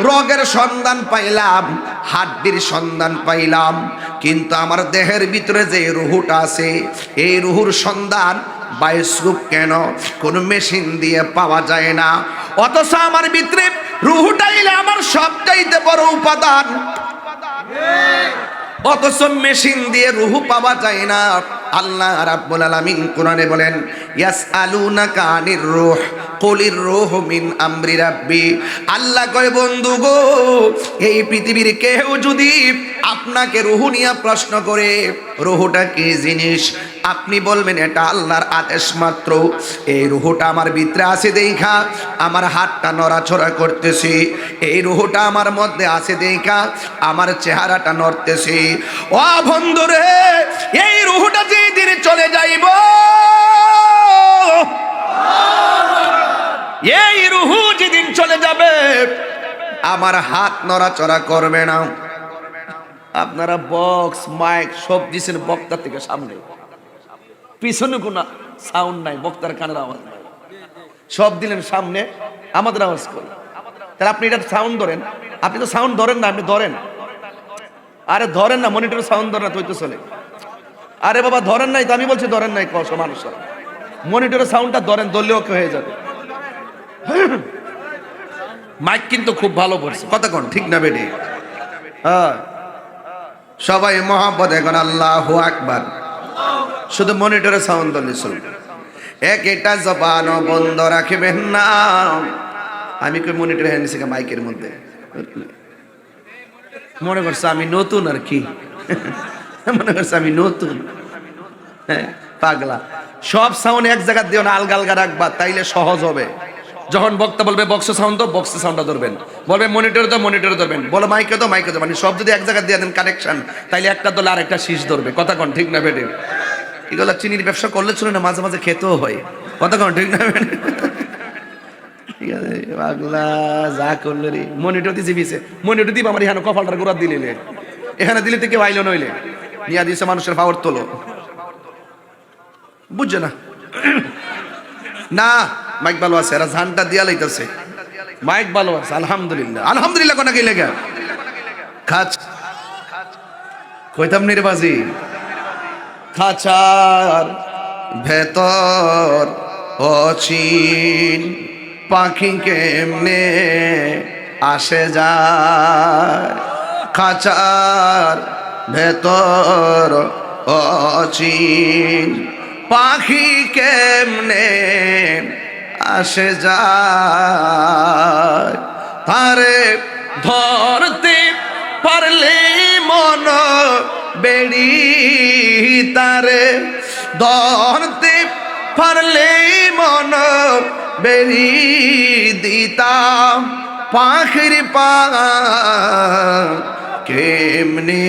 রোগের সন্ধান পাইলাম, হাড্ডির সন্ধান পাইলাম, কিন্তু আমার দেহের ভিতরে যে রুহুটা আছে, এই রুহুর সন্ধান বায়োস্কোপ কেন, কোন মেশিন দিয়ে পাওয়া যায় না। অথচ আমার ভিতরে রুহুটাইলে আমার সবচাইতে বড় উপাদান, অথচ মেশিন দিয়ে রুহু পাওয়া যায় না। আল্লাহ রাব্বুল আলামিন কোরআনে বলেন, ইয়াসআলুনাকা আনির রূহ কুলির রূহু মিন আমরি রাব্বি। আল্লাহ কয়, বন্ধু গো, এই পৃথিবীর কেউ যদি আপনাকে রুহু নিয়ে প্রশ্ন করে, রুহুটা কি জিনিস? আপনি বলবেন এটা আল্লাহর আদেশ মাত্র। এই রুহুটা আমার ভিতরে আছে দেখা আমার হাতটা নড়াচড়া করতেছি, এই রুহুটা আমার মধ্যে আছে দেখা আমার চেহারাটা নড়তেছি। ও বন্ধুরে, এই রুহুটা যেদিন চলে যাইব, এই রুহু যেদিন চলে যাবে আমার হাত নড়াচড়া করবে না। আপনারা বক্স মাইক সব দিচ্ছেন বক্তার থেকে সামনে, পিছনে কোনো সাউন্ড নাই, বক্তার কানের আওয়াজ নাই, সব দিলেন সামনে, আমাদের আওয়াজ করে। তাহলে আপনি এটা সাউন্ড ধরেন, আপনি তো সাউন্ড ধরেন না, আপনি ধরেন। আরে ধরেন না, মনিটরে সাউন্ড ধরেন না, তুই তো চলে। আরে বাবা ধরেন নাই তো, আমি বলছি ধরেন নাই, কষ্ট মানুষের মনিটরে সাউন্ডটা ধরেন, ধরলেও হয়ে যাবে। মাইক কিন্তু খুব ভালো পড়ছে, কতক্ষণ ঠিক না বেটি? হ্যাঁ, সবাই মহাব্বত এখন আল্লাহু আকবার। শুধু মনিটরে সাউন্ড ধরলে চলবে, একটা জবান বন্ধ রাখবেন না। আমি কই মনিটরে হ্যান্ডসে মাইকের মধ্যে মনে করছে আমি নতুন আর কি, মনে করছে আমি নতুন। হ্যাঁ পাগলা, সব সাউন্ড এক জায়গা দিও না, আলগা আলগা রাখবা, তাইলে সহজ হবে। যখন বক্তা বলবে বক্স সাউন্ড তো বক্স সাউন্ডটা ধরবেন, বলবে মনিটরে তো মনিটরে ধরবেন, বলো মাইকে তো মাইকে তো, মানে সব যদি এক জায়গা দিয়ে দেন কানেকশন, তাইলে একটা দলে আরেকটা শীষ ধরবে। কথা কোন ঠিক না বেটে? এগুলো চিনির ব্যবসা করলে ছিল না, মাঝে মাঝে খেতেও হয়। কথা কোন ঠিক না বেটে? ঠিক আছে পাগলা, যা করলে রে। মনিটর দিছে বিছে, মনিটর দিব আমার এখানে কপালটার গোড়া দিলে, এখানে দিলে তো কেউ আইলো নইলে নিয়া দিয়েছে মানুষের পাওয়ার তোলো, বুঝছে না? না মাইক ভালো আছে, এরা ঝানটা দিয়া লাইতেছে, মাইক ভালো আছে, আলহামদুলিল্লাহ। আলহামদুলিল্লাহ কোনা কি লেগা খাচ কইতাম নির্বাজি। খাঁচার ভেতর অচিন পাখি কেমনে আসে যায়, খাঁচার ভেতর অচিন পাখি কেমনে আসে যায়, তারে ধরতে পারলে মন বেড়ি, তারে ধরতে পারলে মন বেড়ি দিতাম, পাখির পা কেমনে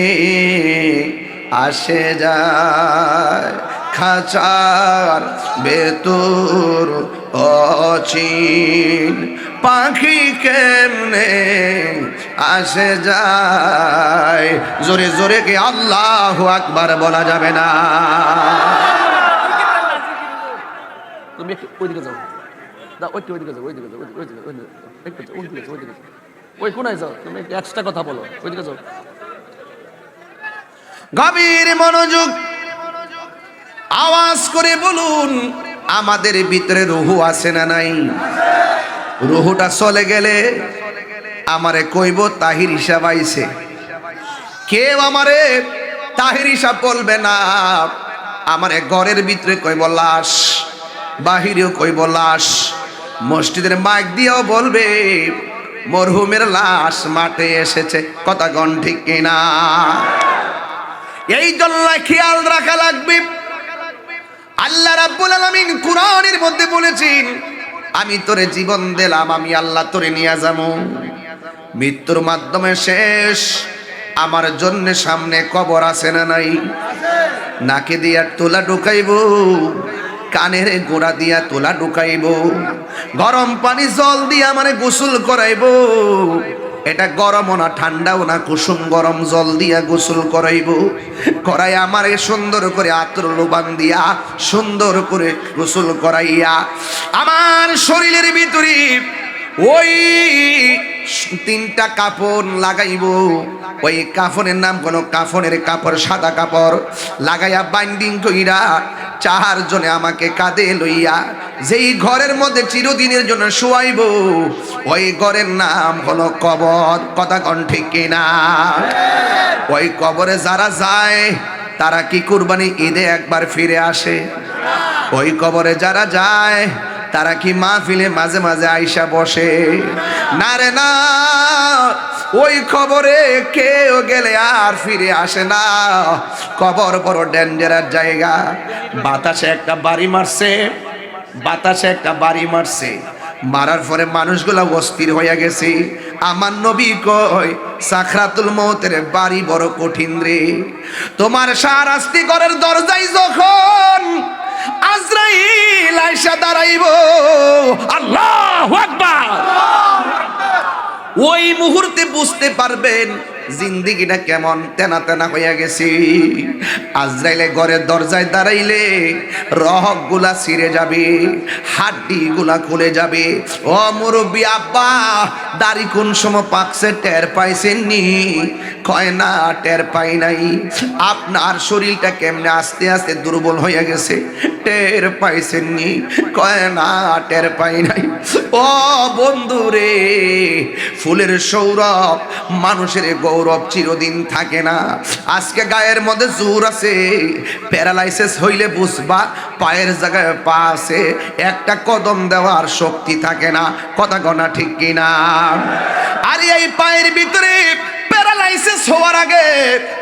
আসে যায়, খাঁচার ভেতর অচিন পাখি কেমনে আসে যায়। জোরে জোরে কি আল্লাহু আকবার বলা যাবে না? তুমি একটু ওইদিকে যাও, ওইদিকে যাও, ওইদিকে যাও, ওইদিকে যাও, ওই কোনায় যাও, তুমি একটু এক্সট্রা কথা বলো, ওইদিকে যাও। গভীর মনোযোগ, আওয়াজ করে বলুন, আমাদের ভিতরে রুহু আছে না নাই? রুহুটা চলে গেলে আমারে কইব তাহির হিসাব আইছে। কেউ আমারে তাহির হিসাব বলবে না, আমারে ঘরের ভিতরে কইব লাশ, বাহিরেও কইব লাশ, মসজিদের মাইক দিয়েও বলবে মরহুমের লাশ মাঠে এসেছে। কথা কোন ঠিক কিনা? এই জন্য খেয়াল রাখা লাগবে। আল্লাহ রাব্বুল আলামিন কুরআনের মধ্যে বলেছেন, আমি তোরে জীবন দিলাম, আমি আল্লাহ তোরে নিয়ে যাবো। মৃত্যুর মাধ্যমে শেষ, আমার জন্য সামনে কবর আছে না নাই? নাকে দিয়া তোলা ঢুকাইব, কানের গোড়া দিয়া তোলা ঢুকাইব, গরম পানি জল দিয়া মানে গোসল করাইব। এটা গরমও না ঠান্ডাও না, কুসুম গরম জল দিয়া গোসল করাইব, করাই আমারে সুন্দর করে আতর লোবান দিয়া সুন্দর করে গোসল করাইয়া আমার শরীরের ভিতরে ওই তিনটা কাপড় লাগাইব। ওই কাফনের নাম কোন কাফনের কাপড়, সাদা কাপড় লাগাইয়া বাইন্ডিং কইরা চারজনে আমাকে কাঁধে লইয়া যেই ঘরের মধ্যে চিরদিনের জন্য শুয়াইব, ওই ঘরের নাম হলো কবর। কথা কোন ঠিক কিনা? ওই কবরে যারা যায় তারা কি কুরবানি ঈদে একবার ফিরে আসে? ওই কবরে যারা যায় তারা কি মাহফিলে মাঝে মাঝে আইসা বসে? না রে না, ওই কবরে কেউ গেলে আর ফিরে আসে না। কবর বড় ডেঞ্জারাস জায়গা। বাতাসে একটা বাড়ি মারছে, বাতাসে একটা বাড়ি মারছে, মারার পরে মানুষগুলা অস্থির হয়ে গেছে। আমার নবী কয় সাকরাতুল মউতের বাড়ি বড় কঠিন রে। তোমার শাহরাস্তি ঘরের দরজায় যখন আজরাইল আইসা দাঁড়াইব, আল্লাহু আকবার, ওই মুহূর্তে বুঝতে পারবেন জিন্দিগিটা কেমন তেনা তেনা হইয়া গেছে। আজরাইলে ঘরের দরজায় দাঁড়াইলে রহক গুলা ছিঁড়ে যাবে, হাড্ডি গুলা খুলে যাবে। ও মুরব্বী আব্বা, দাড়ি কোন সময় পাকছে টের পাইছেননি? কয় না, টের পাই নাই। আপনার শরীরটা কেমনে আস্তে আস্তে দুর্বল হইয়া গেছে, টের পাইছেননি? কয় না, টের পাই নাই। ও বন্ধু রে, ফুলের সৌরভ, মানুষের গৌরব চিরদিন থাকে না। আজকে গায়ের মধ্যে জোর আছে, প্যারালাইসিস হইলে বুঝবা পায়ের জায়গায় পা আছে, একটা কদম দেওয়ার শক্তি থাকে না। কথা গনা ঠিক কিনা? আর এই পায়ের ভিতরে প্যারালাইসিস হওয়ার আগে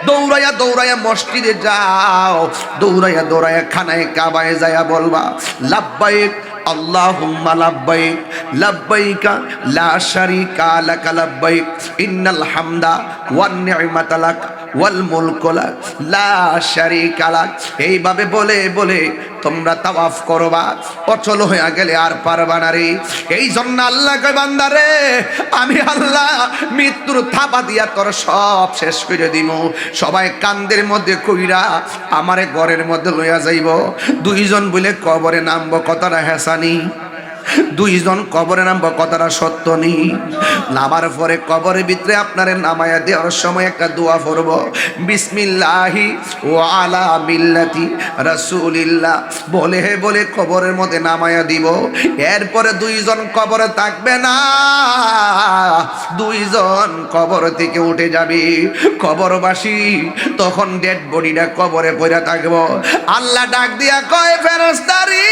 দৌড়াইয়া দৌড়াইয়া মসজিদে যাও, দৌড়াইয়া দৌড়াইয়া খানায় কাবায় যায়া বলবা লাব্বাইক আল্লাহুম্মা লাব্বাইক লাব্বাইকা লা শারীকা লাকা লাব্বাইক ইন্নাল হামদা ওয়ান নি'মাতা লাক ওয়াল মুলকু লাক লা শারীকা লাক। এইভাবে বলে বলে তোমরা তাওয়াফ করবা, অচল হয়ে গেলে আর পারবা না রে। এই জন্য আল্লাহ কয় বান্দারে, আমি আল্লাহ মৃত্যুর থাবা দিয়া তোর সব শেষ করে দিব। সবাই কান্দের মধ্যে কইরা আমারে ঘরের মধ্যে লইয়া যাইব। দুইজন বলে কবরে নামবো, কথাটা হেসানি। দুইজন কবরে নামবো, কথাটা সত্য নি। নামার পরে কবরের ভিতরে আপনারে নামায়া দেওয়ার সময় একটা দোয়া পড়ব, বিসমিল্লাহি ওয়া আলা মিল্লাতি রাসূলিল্লাহ বলে বলে কবরের মধ্যে নামায়া দিব। এরপরে দুইজন কবরে থাকবে না, দুইজন কবর থেকে উঠে যাবে। কবরবাসী তখন ডেড বডিটা কবরে পড়ে থাকবো। আল্লাহ ডাক দিয়া কয় ফেরেশতারি,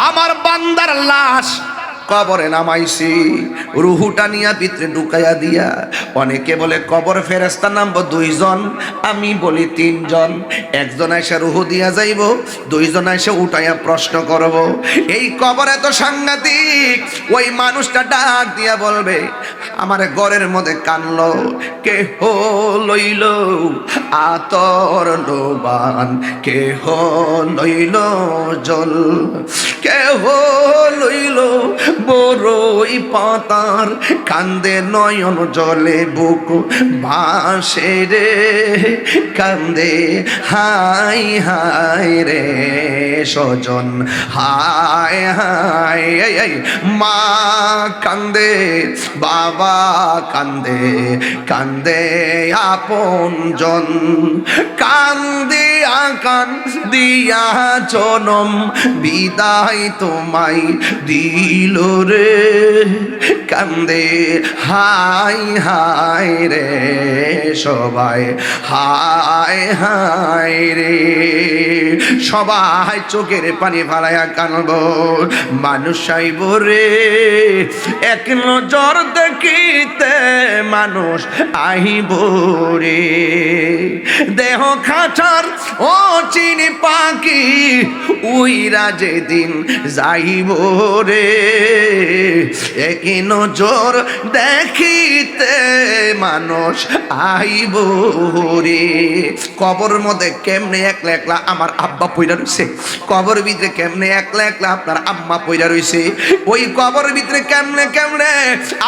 আমার বান্দার লাশ কবরে নামাইছি, রুহুটা নিয়া ভিতরে ঢুকাইয়া দিয়া। অনেকে বলে কবর ফেরেশতা নামবো দুইজন, আমি বলি তিনজন। একজন এসে রুহু দিয়া যাইব, দুইজন এসে উঠাইয়া প্রশ্ন করব। এই কবরে তো সাংঘাতিক। ওই মানুষটা ডাক দিয়া বলবে, আমার ঘরের মধ্যে কানলো, কেহ লইল আতর লোবান, কেহ লইল জল, কেহ লইল বড়ই পাতার, কান্দে নয়ন জলে বুক ভাসে রে, কান্দে হাই হাই রে স্বজন, হাই হাই। মা কান্দে, বাবা কান্দে, কান্দে আপন জন, কান্দিয়া কান্দিয়া জনম বিদায় তোমায় দিল রে, কান্দে হাই হাই রে সবাই, হাই হাই রে সবাই। চোখের পানি ফালাইয়া কানব, মানুষ আইব রে এক নজর দেখিতে, মানুষ আইব রে দেহ খাঁচার ও চিনি পাখি, উইরা যেদিন যাইব রে এক নজর দেখিতে, মানুষ আইব রে। কবর মধ্যে কেমনে একলা একলা আমার আব্বা পইরা রইছে, কবর ভিতরে কেমনে একলা একলা আপনার আম্মা পইরা রইছে, ওই কবর ভিতরে কেমনে কেমনে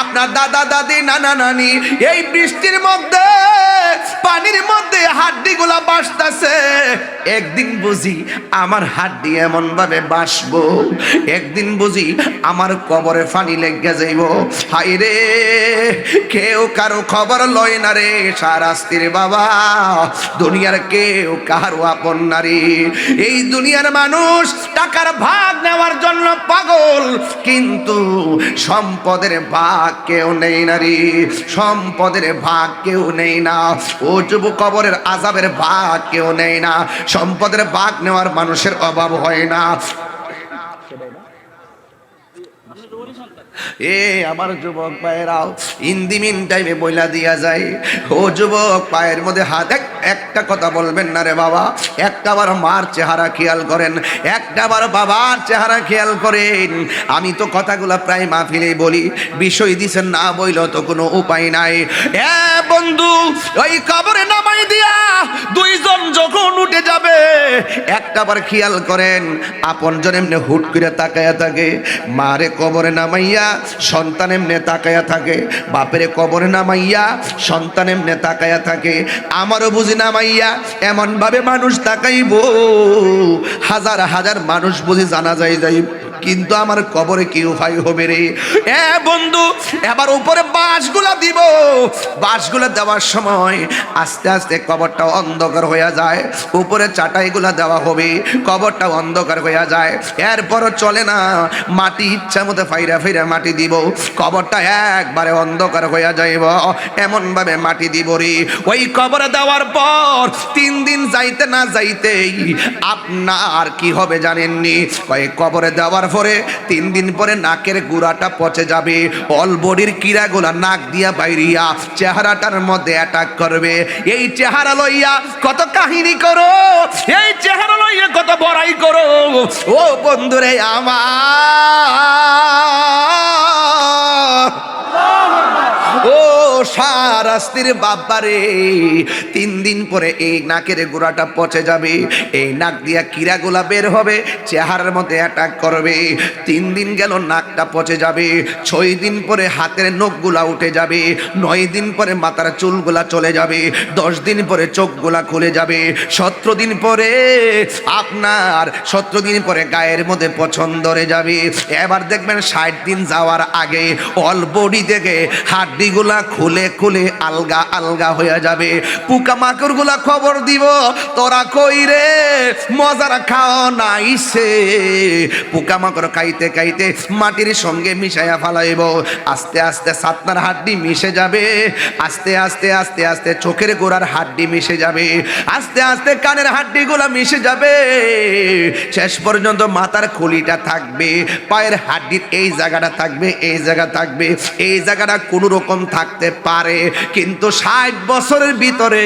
আপনার দাদা দাদি নানা নানি এই বৃষ্টির মধ্যে পানির মধ্যে হাড্ডি গুলা বাসতেছে। একদিন বুঝি আমার হাড্ডি এমন ভাবে বাসবো, একদিন বুঝি আমার কবরে ফানি লেগে যাইব। হাই রে কেউ কারো খবর লয় না রে শাহরাস্তির বাবা, দুনিয়ার কেউ কারো আপন নারী। এই দুনিয়ার মানুষ টাকার ভাগ নেওয়ার জন্য পাগল, কিন্তু সম্পদের ভাগ কেউ নেই নারী, সম্পদের ভাগ কেউ নেই না। ও যুব কবরের আযাবের ভাগ কেউ নেই না, সম্পদের ভাগ নেওয়ার মানুষের অভাব হয় না। এ আমার যুবক ভাইরাও ইন্দিমিন টাইমে বইলা দিয়া যায়, ও যুবক পায়ের মধ্যে হাত, একটা কথা বলবেন না রে বাবা, একটাবার মার চেহারা খেয়াল করেন, একটাবার বাবার চেহারা খেয়াল করেন। আমি তো কথাগুলো প্রায় মাহফিলেই বলি, বিষয় দিছেন না বইল তো কোনো উপায় নাই। এ বন্ধু, ওই কবরে নামাই দিয়া দুইজন যখন উঠে যাবে, একটাবার খেয়াল করেন আপনজন এমনি হুট করে তাকায়া থাকে, মারে কবরে নামাইয়া সন্তান এমনি তাকায়া থাকে, বাপেরে কবরে নামাইয়া সন্তান এমনি তাকায়া থাকে, আমারও বুঝি নামাইয়া এমন ভাবে মানুষ তাকাইব, হাজার হাজার মানুষ বুঝি জানা যায় যাই, কিন্তু আমার কবরে কি উপায় হবে রে? এ বন্ধু, এবার উপরে বাঁশগুলা দিব, বাঁশগুলা দেওয়ার সময় আস্তে আস্তে কবরটা অন্ধকার হয়ে যায়, উপরে চাটাইগুলা দেওয়া হবে, কবরটা অন্ধকার হয়ে যায়, এরপরও চলে না, মাটি ইচ্ছা মতো ফাইরা ফাইরা মাটি দিব, কবরটা একবারে অন্ধকার হয়ে যাইব, এমন ভাবে মাটি দিব রে। ওই কবরে দেওয়ার পর 3 দিন যাইতে না যাইতেই আপনার কি হবে জানেননি? ওই কবরে দেওয়ার পরে 3 দিন পরে নাকের গুড়াটা পচে যাবে, অল বডির কিরাগুলা নাক দিয়া বাইরিয়া চেহারাটার মধ্যে অ্যাটাক করবে। এই চেহারা লইয়া কত কাহিনী করো, এই চেহারা লইয়া কত বড়াই করো, ও বন্ধুরে আমার, ও শাস্তির বাবারে, 3 দিন পরে এই নাকের গোড়াটা পচে যাবে, এই নাক দিয়া কিরাগুলা বের হবে, চেহারার মধ্যে অ্যাটাক করবে। 3 দিন গেল নাকটা পচে যাবে, 6 দিন পরে হাতের নখগুলা উঠে যাবে, 9 দিন পরে মাথার চুলগুলা চলে যাবে, 10 দিন পরে চোখগুলা খুলে যাবে, 17 দিন পরে আপনার 17 দিন পরে গায়ের মধ্যে পছন্দ ধরে যাবে। এবার দেখবেন 60 দিন যাওয়ার আগে অল বডি থেকে হাড্ডিগুলা খুলে খুলে আলগা আলগা হয়ে যাবে। পোকামাকড় গুলা খবর দিব, তোরা কই রে, মজারা খাও নাইছে। পোকামাকড় খাইতে খাইতে মাটির সঙ্গে মিশাইয়া ফালাইব, আস্তে আস্তে ছাতনার হাড্ডি মিশে যাবে, আস্তে আস্তে আস্তে আস্তে চোখের গোড়ার হাড্ডি মিশে যাবে, আস্তে আস্তে কানের হাড্ডিগুলা মিশে যাবে, শেষ পর্যন্ত মাথার খুলিটা থাকবে, পায়ের হাড্ডির এই জায়গাটা থাকবে, এই জায়গা থাকবে, এই জায়গাটা কোনো রকম থাকতে পারে, কিন্তু 60 বছরের ভিতরে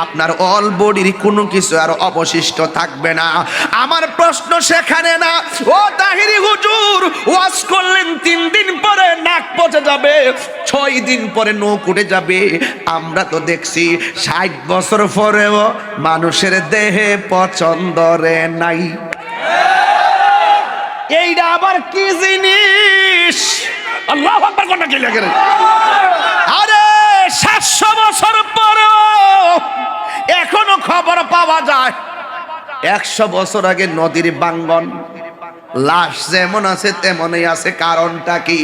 আপনার অল বডির কোনো কিছু আর অবশিষ্ট থাকবে না। আমার প্রশ্ন সেখানে না, ও তাহিরি হুজুর ওয়াজ করলেন 3 দিন পরে নাক পচে যাবে, 6 দিন পরে নখ উঠে যাবে, আমরা তো দেখছি 60 বছর পরেও মানুষের দেহে পছন্দ রে নাই। এইটা আবার কি জিনিস? আল্লাহু আকবার কোনটা কি লাগে রে? আরে 700 বছর পরেও এখনো খবর পাওয়া যায়। 100 বছর আগে নদীর বাঙ্গন, লাশ যেমন আছে তেমনই আছে। কারণটা কি?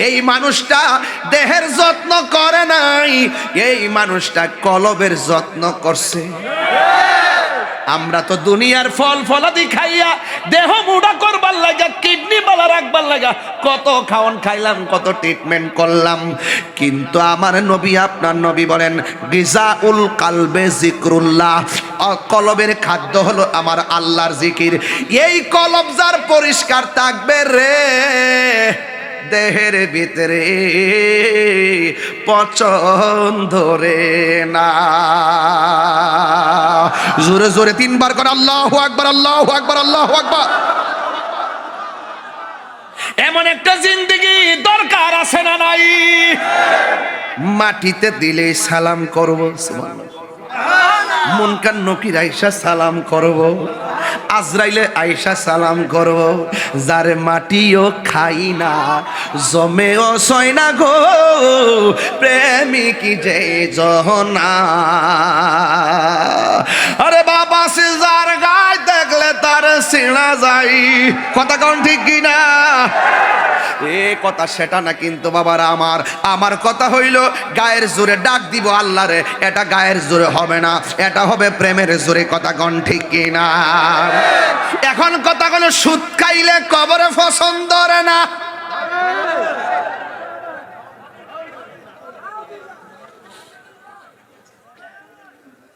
এই মানুষটা দেহের যত্ন করে নাই, এই মানুষটা কলবের যত্ন করছে। আমরা তো দুনিয়ার ফল ফলাদি খাইয়া দেহ মুড়া করবার লাগা, কিডনি বালা রাখবার লাগা কত খাওন খাইলাম, কত ট্রিটমেন্ট করলাম, কিন্তু আমার নবী, আপনার নবী বলেন গিজাউল কালবে জিক্রুল্লাহ, কলবের খাদ্য হলো আমার আল্লাহর জিকির। এই কলব যার পরিষ্কার থাকবে রে, দেহের ভিতরে পছন্দ রে না। জোরে জোরে 3 বার করে আল্লাহু আকবার, আল্লাহু আকবার, আল্লাহু আকবার। এমন একটা জিন্দেগি দরকার আছে না নাই? মাটিতে দিলে সালাম করব, মুনকার নকির আইসা সালাম করব, আজরাইলে আইসা সালাম করব, যারে মাটিও খাই না জমেও সয় না গো, প্রেমিক যে জহনা। আরে বাবা সে যার গায়ে দেখলে তার সিনা যাই, কথা কোন ঠিক কিনা? এ কথা সেটা না কিন্তু বাবারা, আমার কথা হইল গায়ের জোরে ডাক দিব আল্লাহরে, এটা গায়ের জোরে হবে না, এটা হবে প্রেমের জোরে, কথা কোন ঠিক কিনা? এখন কথা হলো সুদ খাইলে কবরে পছন্দ রে না।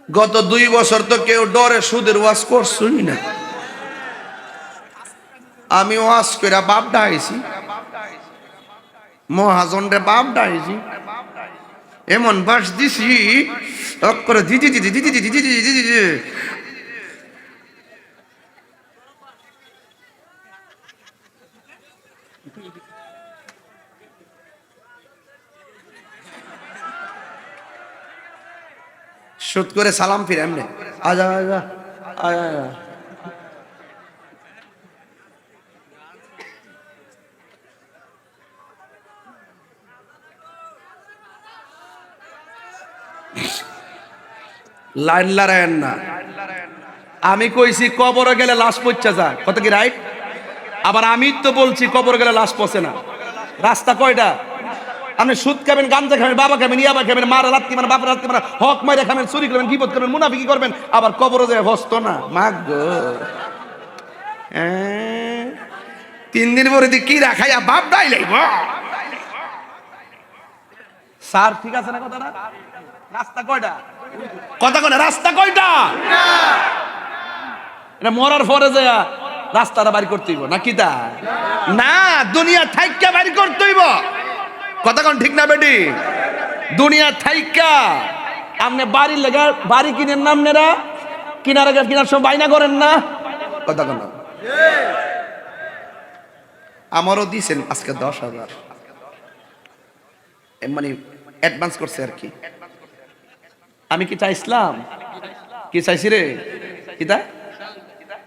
গত 2 বছর তো কেউ ডরে সুদের ওয়াজ করছই না। আমি ওয়াজ করে বাপ ডাইছি, মহাজন রে বাপ ডাইছি এমন বাস দিছি অক্ষরে দিদি দিদি দিদি দিদি দিদি দিদি দিদি শুট করে সালাম ফিরে এমনি আজা আজা আজা লাইন লড়াইন না আমি কইছি কবরে গেলে লাশ পচা যায় কত কি রাইট আবার আমি তো বলছি কবরে গেলে লাশ পচে না রাস্তা কয়টা আপনি সুদ খাবেন গাঞ্জা খাবেন বাবা খাবেন ইয়াবা খাবেন মারা লাত্তি মানে বাপের লাত্তি মানে হক মাইরা খাবেন চুরি করবেন গিবত করবেন মুনাফিকি করবেন আবার কবরে যায় হস্ত না মাগ গো 3 দিন পরে কি রাখাইয়া বাপ ডাই লাইব স্যার ঠিক আছে না কথাটা রাস্তা কয়টা কথা কোন রাস্তা কয়টা এটা মরার পরে যায় রাস্তাটা বাড়ি করতে হইব নাকি তা না দুনিয়া থাইকা বাড়ি করতে হইব কথা কোন ঠিক না বেটি দুনিয়া থাইকা আপনি বাড়ির লেগা বাড়ি কিনেন না আপনারা কিনার আগে কিনার সব বাইনা করেন না কথা কোন আমারও দিয়েছেন আজকে 10,000 মানে অ্যাডভান্স করছে আর কি আমি কি চাইছিলাম কি চাইছি রে কিতা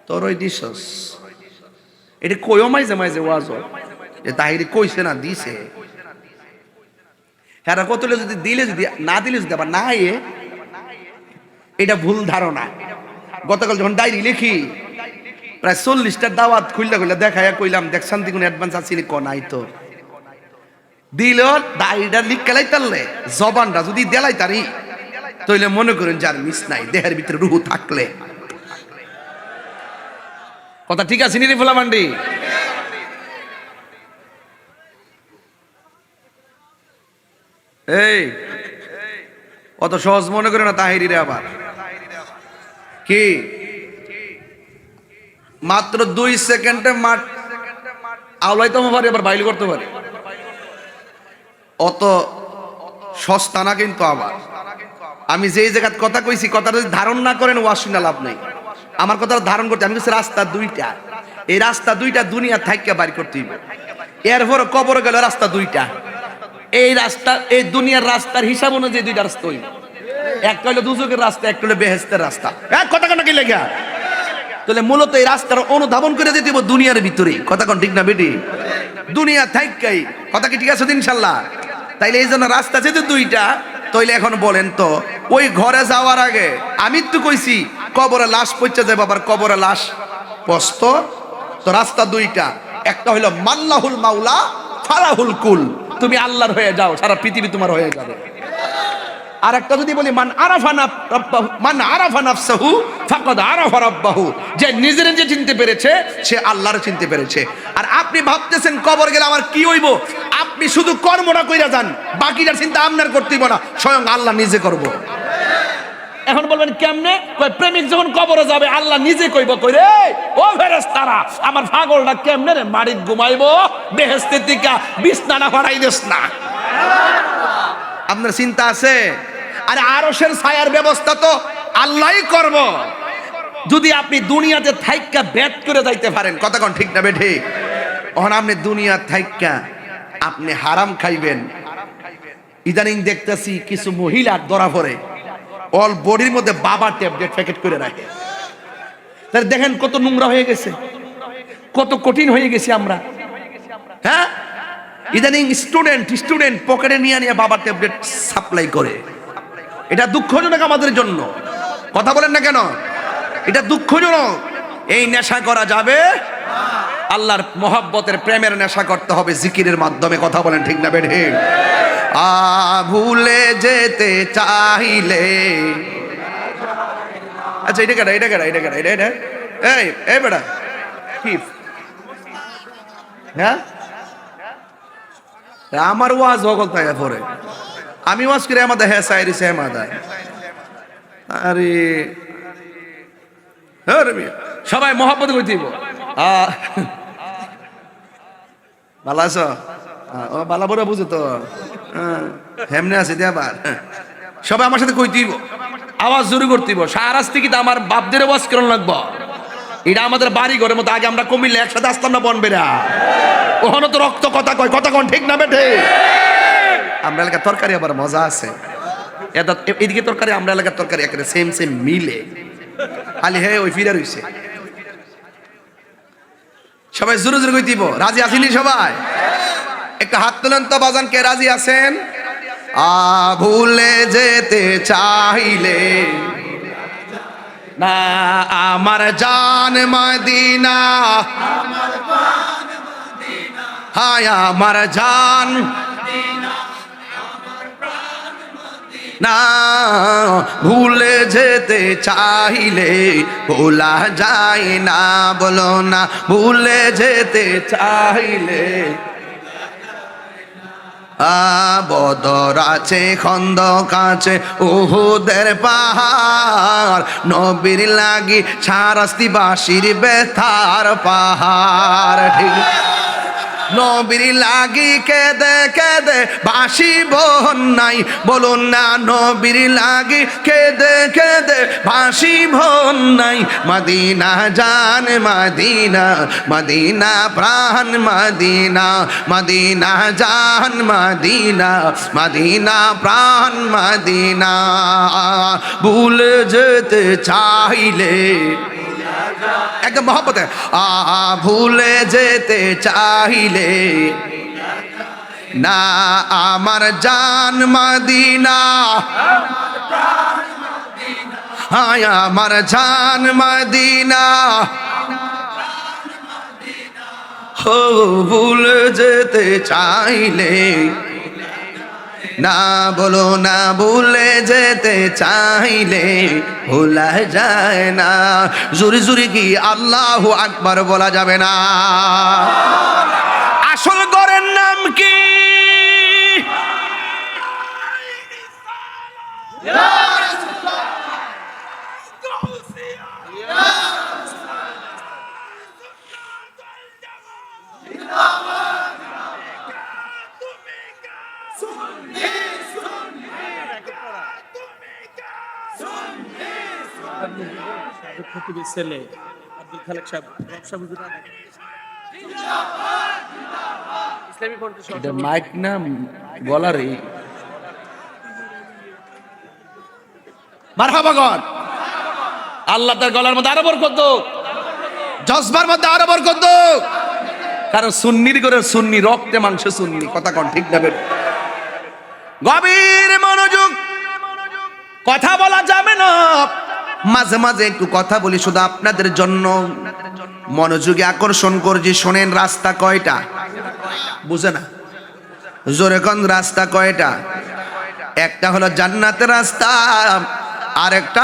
তোর ওই দিছস এটা কইও মাইজে মাইজে ওয়াজ যে তাহিরি কইছে না দিছে হ্যাঁ কত যদি দিলে যদি না দিলে যদি আবার না এটা ভুল ধারণা গতকাল যখন ডায়েরি লিখি প্রায় 40টা দাওয়াত খুললা খুললা দেখাইয়া কইলাম দেখ শান্তি কোন অ্যাডভান্স আছে নি কোন নাই তো দিল ডায়েরিটা লিখকালাই তারলে জবানটা যদি দেলাই তারি তাইলে মনে করেন যার মিস নাই দেহের ভিতরে রুহ থাকলে কথা ঠিক আছে নি রে ফুলামান্ডি এই অত সহজ মনে করে না তাহিরি রে আবার কি মাত্র 2 সেকেন্ডে মাঠ আওলাইতে পারে আবার বাইল করতে পারে অত সস্তা না কিন্তু আবার আমি যেই জায়গায় কথা কইছি কথাটা যদি ধারণ না করেন ওয়াজ শুনে লাভ নেই আমার কথাটা ধারণ করতে আমি কইছি রাস্তা দুইটা এই রাস্তা দুইটা দুনিয়া থাইকা বাড়ি করতে হইবে এরপর কবর গেল রাস্তা দুইটা এই রাস্তা এই দুনিয়ার রাস্তার হিসাব অনুযায়ী দুইটা রাস্তা হইবে একটা হলো দুজকের রাস্তা একটা হলো বেহেশতের রাস্তা এক কথা কোন কি লেখা তাহলে মূলত এই রাস্তার অনুধাবন করে দিতে হবে দুনিয়ার ভিতরে কথা কোন ঠিক না বেটি দুনিয়া থাইকাই কথা কি ঠিক আছে ইনশাআল্লাহ তাইলে এই জন্য রাস্তা যেহেতু দুইটা তাইলে এখন বলেন তো ওই ঘরে যাওয়ার আগে আমি তো কইছি কবরে লাশ পচে যায় বাবার কবরে লাশ পস্ত তো রাস্তা দুইটা একটা হলো মাল্লাহুল মাওলা ফালাহুল কুল তুমি আল্লাহর হয়ে যাও সারা পৃথিবী তোমার হয়ে যাবে আর একটা যদি বলি মান আরাফা নাফসাহু ফাকাদ আরাফা রাব্বাহু যে নিজের যে চিনতে পেরেছে সে আল্লাহর চিনতে পেরেছে আর আপনি ভাবতেছেন কবর গেলে আমার কি হইব আপনি শুধু কর্মটা কইরা যান বাকিটা চিন্তা আপনার করতেইব না স্বয়ং আল্লাহ নিজে করব এখন বলবেন কেমনে কই প্রেমিক যখন কবরে যাবে আল্লাহ নিজে কইব কইরে ও ফেরেশতারা আমার পাগলটা কেমনে রে মাটিতে ঘুমাইবো বেহেশতের দিকে বিছনাটা ফাড়াই দেস না আপনার চিন্তা আছে আরে আরশের ছায়ার ব্যবস্থা তো আল্লাহই করব যদি আপনি দুনিয়াতে থাইক্কা বেদ করে যাইতে পারেন কথা কোন ঠিক না বেঠি ওখানে আপনি দুনিয়া থাইক্কা আপনি হারাম খাইবেন ইদানিং দেখতেছি কিছু মহিলা ধরা পড়ে অল বডির মধ্যে বাবা ট্যাবলেট প্যাকেট করে রাখে তাহলে দেখেন কত নোংরা হয়ে গেছে কত কঠিন হয়ে গেছি আমরা হ্যাঁ ইদানিং স্টুডেন্ট পকেটে নিয়ে নিয়ে বাবা ট্যাবলেট সাপ্লাই করে এটা দুঃখজনক আমাদের জন্য কথা বলেন না কেন এটা দুঃখজনক এই নেশা করা যাবে আল্লাহর মহব্বতের প্রেমের নেশা করতে হবে জিকিরের মাধ্যমে কথা বলেন ঠিক না বেঠে ভুলে যেতে চাইলে আচ্ছা এটা এই বেটা কি হ্যাঁ আমার ওয়াজ হকল থাকে পরে আমি ওয়াজ করে আমাদের হ্যাঁ সাইরি সে আমাদের আরে সবাই মহব্বত করে দিব ভালো আছো ও বালা বড় বুঝে তো হেমনে আছে দিয়ে আবার সবাই আমার সাথে কই দিব আওয়াজ জোরে করতেইব সারাস থেকে তো আমার বাপদের আওয়াজ কেন লাগবো এটা আমাদের বাড়ি ঘরের মতো আগে আমরা কমিলে একসাথে আসতাম না বনবেরা ওখানে তো রক্ত কথা কয় কথা কোন ঠিক না বেঠে আমরা এলাকার তরকারি আবার মজা আছে এদিকে তরকারি আমরা এলাকার তরকারি একেবারে সেম সেম মিলে খালি হে ওই ফিরে রইছে সবাই জোরে জোরে কই দিব রাজি আছেনি সবাই একটা হাত তোলেন তো বাজান কে রাজি আছেন ভুলে যেতে চাইলে না আমার জান মদিনা হায় আমার জান না ভুলে যেতে চাইলে ভোলা যায় না বলো না ভুলে যেতে চাইলে বদর আছে খন্দক আছে উহুদের পাহাড় নবীর লাগি শারাস্তিবাসীর ব্যথার পাহাড় ঠিক নবীর লাগি কেঁদে কেঁদে বাসিব নাই বলুন না নবীর লাগি কেঁদে কেঁদে বাসিব নাই মদিনা জান মদিনা মদিনা প্রাণ মদিনা মদিনা জান মদিনা মদিনা প্রাণ মদিনা ভুলে যেতে চাইলে একদম মহব্বতে ভুলে যেতে চাইলে না আমার জান মদিনা হায় আমার জান মদিনা ও ভুলে যেতে চাইলে না বলো না ভুলে যেতে চাইলে ভোলা যায় না জোরে জোরে কি আল্লাহু আকবার বলা যাবে না আসল গরের নাম কি ছেলে আব্দুল খালেক সাহেব ব্যবসা হুজুর ইসলামী ফাউন্ডেশন মাইক না গলারে মারহাবা গন আল্লাহ তার গলার মধ্যে আরো বরকত দাও জজবার মধ্যে আরো বরকত দাও কারণ সুন্নির করে সুন্নি রক্তে মাংসে সুন্নি কথা কোন ঠিক না বের গভীর মনোযোগ কথা বলা যাবে না মাঝে মাঝে একটু কথা বলি শুধু আপনাদের জন্য মনোযোগে আকর্ষণ করছি শোনেন রাস্তা কয়টা বুঝে না জোরে কোন রাস্তা কয়টা একটা হলো জান্নাতের রাস্তা আর একটা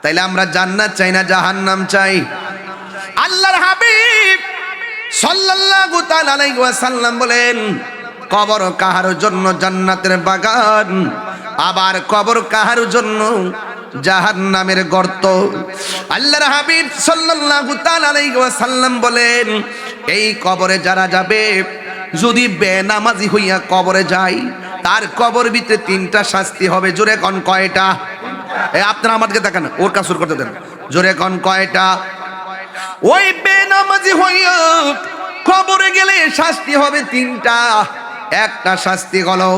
তাইলে আমরা জান্নাত চাই না জাহান্নাম চাই আল্লাহর হাবিব সাল্লাল্লাহু তাআলা আলাইহি ওয়াসাল্লাম বলেন কবর কাহার জন্য জান্নাতের বাগান আবার কবর কাহার জন্য জাহান্নামের গর্ত আল্লাহর হাবিব সাল্লাল্লাহু তাআলা আলাইহি ওয়াসাল্লাম বলেন এই কবরে যারা যাবে যদি বেনামাজি হইয়া কবরে যায় তার কবর ভিতরে তিনটা শাস্তি হবে জোরে কোন কয়টা এই আপনারা আমাদেরকে দেখেন ওর কাজ শুরু করতে দেন জোরে কোন কয়টা ওই বেনামাজি হইয়া কবরে গেলে শাস্তি হবে তিনটা একটা শাস্তি হলো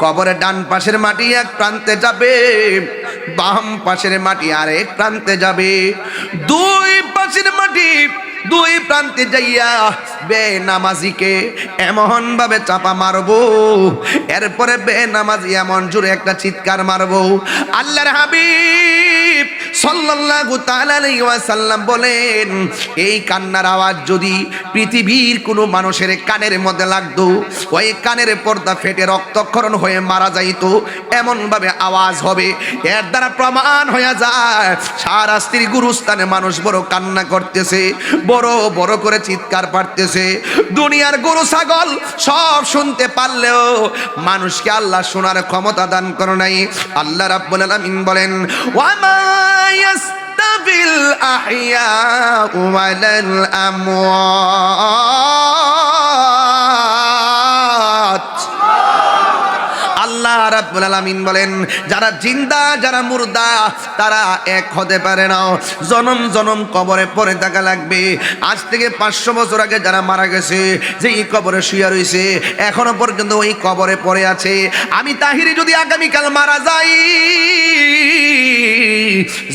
কবরের ডান পাশের মাটি এক প্রান্তে যাবে বাম পাশের মাটি আরেক প্রান্তে যাবে দুই পাশের মাটি দুই প্রান্তে যাইয়া বেনামাজিকে এমন ভাবে চাপা মারবো এরপরে বেনামাজি এমন জোরে একটা চিৎকার মারবো আল্লাহর হাবিব সাল্লাল্লাহু তাআলা আলাইহি ওয়াসাল্লাম বলেন এই কান্নার আওয়াজ যদি পৃথিবীর কোনো মানুষের কানের মধ্যে লাগতো ওই কানের পর্দা ফেটে রক্তক্ষরণ হয়ে মারা যাইতো এমন ভাবে আওয়াজ হবে এর দ্বারা প্রমাণ হয়ে যায় শাহরাস্তির গুরুস্থানে মানুষ বড় কান্না করতেছে বড় বড় করে চিৎকার পাড়তেছে দুনিয়ার গরু ছাগল সব শুনতে পারলেও মানুষকে আল্লাহ শোনার ক্ষমতা দান করে নাই আল্লাহ রাব্বুল আলামিন বলেন ওয়ামা ইয়াস্তাবিল আহইয়া ওয়ালাল আমওয়াত আল্লাহ রাব্বুল আলামিন বলেন যারা জিন্দা যারা মুর্দা তারা এক হতে পারে না, জনম জনম কবরে পড়ে থাকা লাগবে। আজ থেকে 500 বছর আগে যারা মারা গেছে, যেই কবরে শুয়ে রয়েছে এখনো পর্যন্ত ওই কবরে পড়ে আছে। আমি তাহিরি যদি আগামীকাল মারা যাই,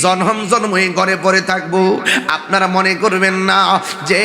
জনম জনম ওই ঘরে পড়ে থাকবো। আপনারা মনে করবেন না যে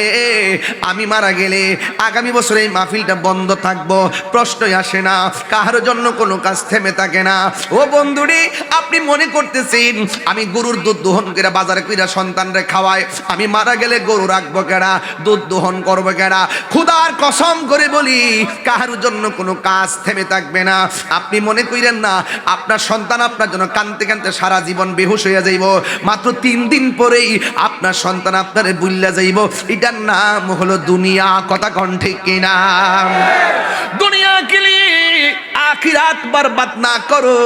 আমি মারা গেলে আগামী বছর এই মাহফিলটা বন্ধ থাকবো, প্রশ্নই আসে না, কাহার জন্য কোনো কাজ থেমে থাকে না। ও বন্ধুরি, আপনি মনে করতেছেন আমি গরুর দুধ দোহন করে বাজারে কইরা সন্তানরে খাওয়াই, আমি মারা গেলে গরু রাখবো কেডা, দুধ দোহন করবো কেডা? খোদার কসম করে বলি কাহার জন্য কোনো কাজ থেমে থাকবে না। আপনি মনে কইরেন না আপনার সন্তান আপনার জন্য কানতে কানতে সারা জীবন বেহুশ হইয়া যাইব, মাত্র 3 দিন পরেই আপনার সন্তান আপনারে বুইল্লা যাইব। এটার নাম হলো দুনিয়া। কথা কন ঠিক কিনা? दुनिया के लिए आखिरात बर्बाद ना करो,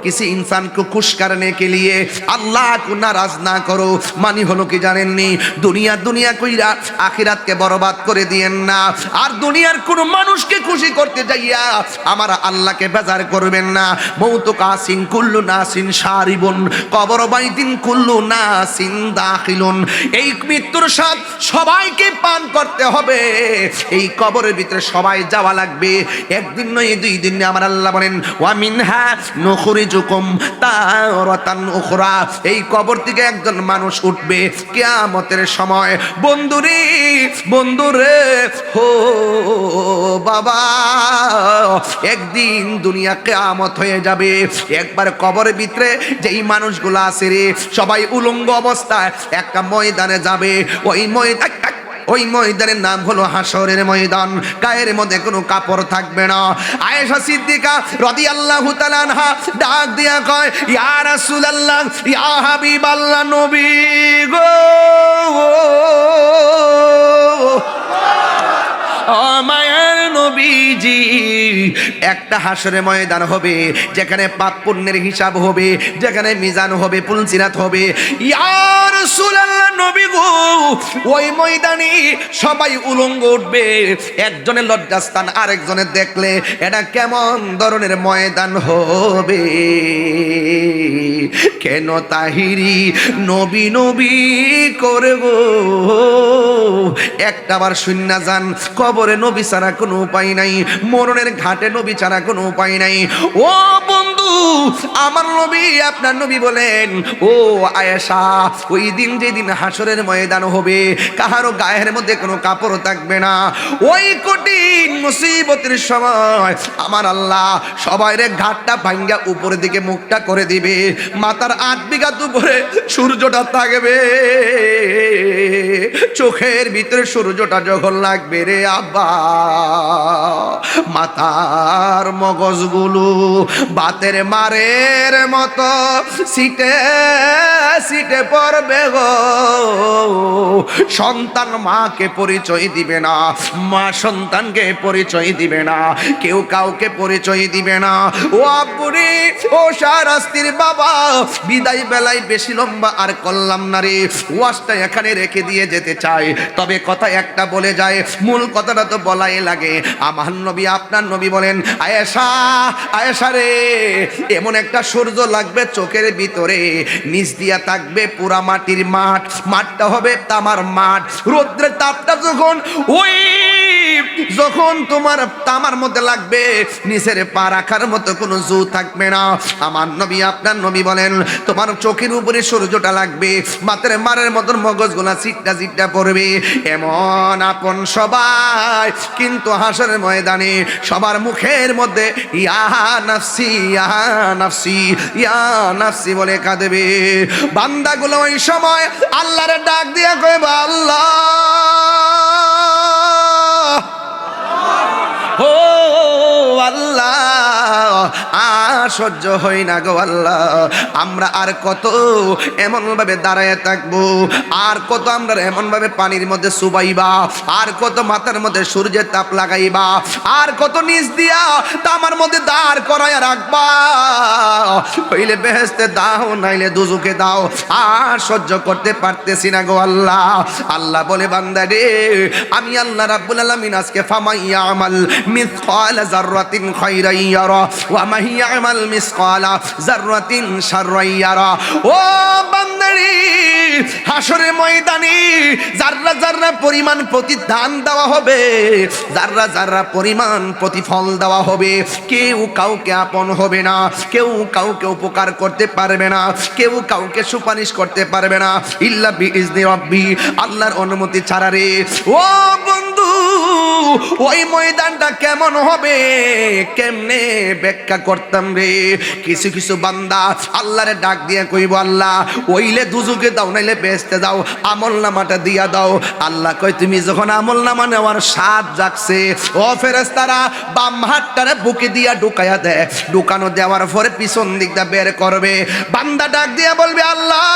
किसी इंसान को खुश करने के लिए अल्लाह को नाराज ना करो। मानी हलो कि জানেননি দুনিয়া দুনিয়া কইরা আখিরাতকে বরবাদ করে দিয়েন না। আর দুনিয়ার কোন মানুষকে খুশি করতে যাইয়া আমার আল্লাহকে বেজার করবেন না। মৌতু কাসিন কুল্লু নাসিন শারিবুন কবর বাইতিন কুল্লু নাসিন দাখিলুন। এই মৃত্যুর স্বাদ সবাইকে পান করতে হবে, এই কবরের ভিতরে সবাই যাওয়া লাগবে। একদিন নয় 2 দিন। আমার আল্লাহ বলেন ওয়া মিনহা নুখরিজুকুম তারাতান উখরা। এই কবর থেকে একজন মানুষ উঠবে কিয়ামতের সময়। বন্ধুরে বন্ধুরে হো বাবা, একদিন দুনিয়া কিয়ামত হয়ে যাবে। একবার কবরের ভিতরে যেই মানুষগুলো আছে রে, সবাই উলঙ্গ অবস্থায় একটা ময়দানে যাবে। ওই ময়দানের নাম হলো হাসরের ময়দান। গায়ের মধ্যে কোনো কাপড় থাকবে না। আয়েশা সিদ্দিকা রাদিয়াল্লাহু তাআলা আনহা ডাক দিয়া কয়, ইয়া রাসূলুল্লাহ, ইয়া হাবিবাল্লাহ, নবী গো, ও মায়ের নবীজি, একটা হাসরের ময়দান হবে যেখানে পাপ পুণ্যের হিসাব হবে, যেখানে মিজান হবে, পুলসিরাত হবে। ইয়া রাসূলুল্লাহ, নবী গো, ওই ময়দানে সবাই উলঙ্গ উঠবে। একজনের লজ্জাস্থান আরেকজনের দেখলে এটা কেমন ধরনের ময়দান হবে? কেন তাহিরি নবী নবী করে গো? একটাবার শূন্য যান, কবরে নবী ছাড়া কোনো উপায় নাই, মরণের ঘাটে নবী ছাড়া কোনো উপায় নাই। ও বন্ধু, আমার নবী আপনার নবী বলেন, ও আয়েশা, ওই দিন যেদিন হাসরের ময়দান হবে কাহারো গায়ের মধ্যে কোনো কাপড় থাকবে না। ওই কঠিন মুসিবতের সময় আমার আল্লাহ সবাইরে ঘাটটা ভাঙ্গা উপরের দিকে মুখটা করে দিবে। মাথার 8 বিঘা উপরে সূর্যটা থাকবে। চোখের ভিতরে সূর্যটা যখন লাগবে রে আব্বা, মাথার মগজগুলো বাতের মারের মতো সিটে সিটে পড়বে গো। সন্তান মাকে পরিচয় দিবে না, মা সন্তানকে পরিচয় দিবে না, কেউ কাউকে পরিচয় দিবে না। ও আব্বুরে, ও শাহরাস্তির বাবা, বিদায় বেলায় বেশি লম্বা আর করলাম না রে, ওয়াজটা এখানে রেখে দিয়ে যেতে চাই। তবে কথা একটা বলে যায়, মূল কথাটা তো বলাই লাগে। আমার নবী আপনার নবী বলেন, আয়েশা আয়েশা রে, এমন একটা সূর্য লাগবে চোখের ভিতরে, নিচ দিয়া থাকবে পুরা মাটির মাঠ, মাঠটা হবে তামার মাঠ। রৌদ্রের তাপটা যখন তোমার তামার মধ্যে লাগবে, নিচের পা রাখার মতো কোনো জু থাকবে না। আমার নবী আপনার নবী বলেন, তোমার চোখের উপরে সূর্যটা লাগবে, মাথার মারের মতন মগজগুলা চিটটা চিটটা পড়বে। এমন আপন সবাই, কিন্তু হাসরের ময়দানে সবার মুখের মধ্যে ইয়া নাফসি ইয়া নাফসি ইয়া নাফসি বলে কাঁদবে। বান্দাগুলো ওই সময় আল্লাহরে ডাক দিয়া কইবে, আল্লাহ ও আল্লাহ, আর সহ্য হয় না গো আল্লাহ। আমরা আর কত এমন ভাবে দাঁড়ায় থাকবো, আর কত আমরা এমন ভাবে পানির মধ্যে চুবাইবা, আর কত মাথার মধ্যে সূর্যের তাপ লাগাইবা, আর কত নিচ দিয়া তামার মধ্যে দাঁড় করায় রাখবা। হইলে বেহেশতে দাও, নাইলে দুজুকে দাও, আর সহ্য করতে পারতেছি না গো আল্লাহ। আল্লাহ বলে বান্দা রে, আমি আল্লাহ রাব্বুল আলামিন আজকে ফামাইয়া আমাল মিসকালা যাররাতিন খায়রান ইয়ারা ওয়া মাহিয়া আমাল মিসকালা যাররাতিন শাররান ইয়ারা। ও বান্দা রে, হাসরের ময়দানে যাররা যাররা পরিমাণ প্রতিদান দেওয়া হবে, যাররা যাররা পরিমাণ প্রতিফল দেওয়া হবে। কেউ কাউকে আপন হবে না, কেউ কাউকে উপকার করতে পারবে না, কেউ কাউকে সুপারিশ করতে পারবে না ইল্লা বিইজনি রাব্বি, আল্লাহর অনুমতি ছাড়া রে। ও বন্ধু, ওই ময়দানটা কেমন হবে কেমনে ব্যাখ্যা করতাম রে। কিছু কিছু বান্দা আল্লাহরে ডাক দিয়ে কইব, আল্লাহ ওইলে দুজুকে দাও, নাইলে বেহেশতে দাও, আমল নামাটা দিয়া দাও। আল্লাহ কয়, তুমি যখন আমল নামা নেওয়ার স্বাদ জাগছে, ও ফেরেশতারা বাম হাতটারে বুকে দিয়া ঢুকাইয়া দেয়, ঢুকানো দেওয়ার পরে পিছন দিক দিয়ে বের করবে। বান্দা ডাক দিয়া বলবে, আল্লাহ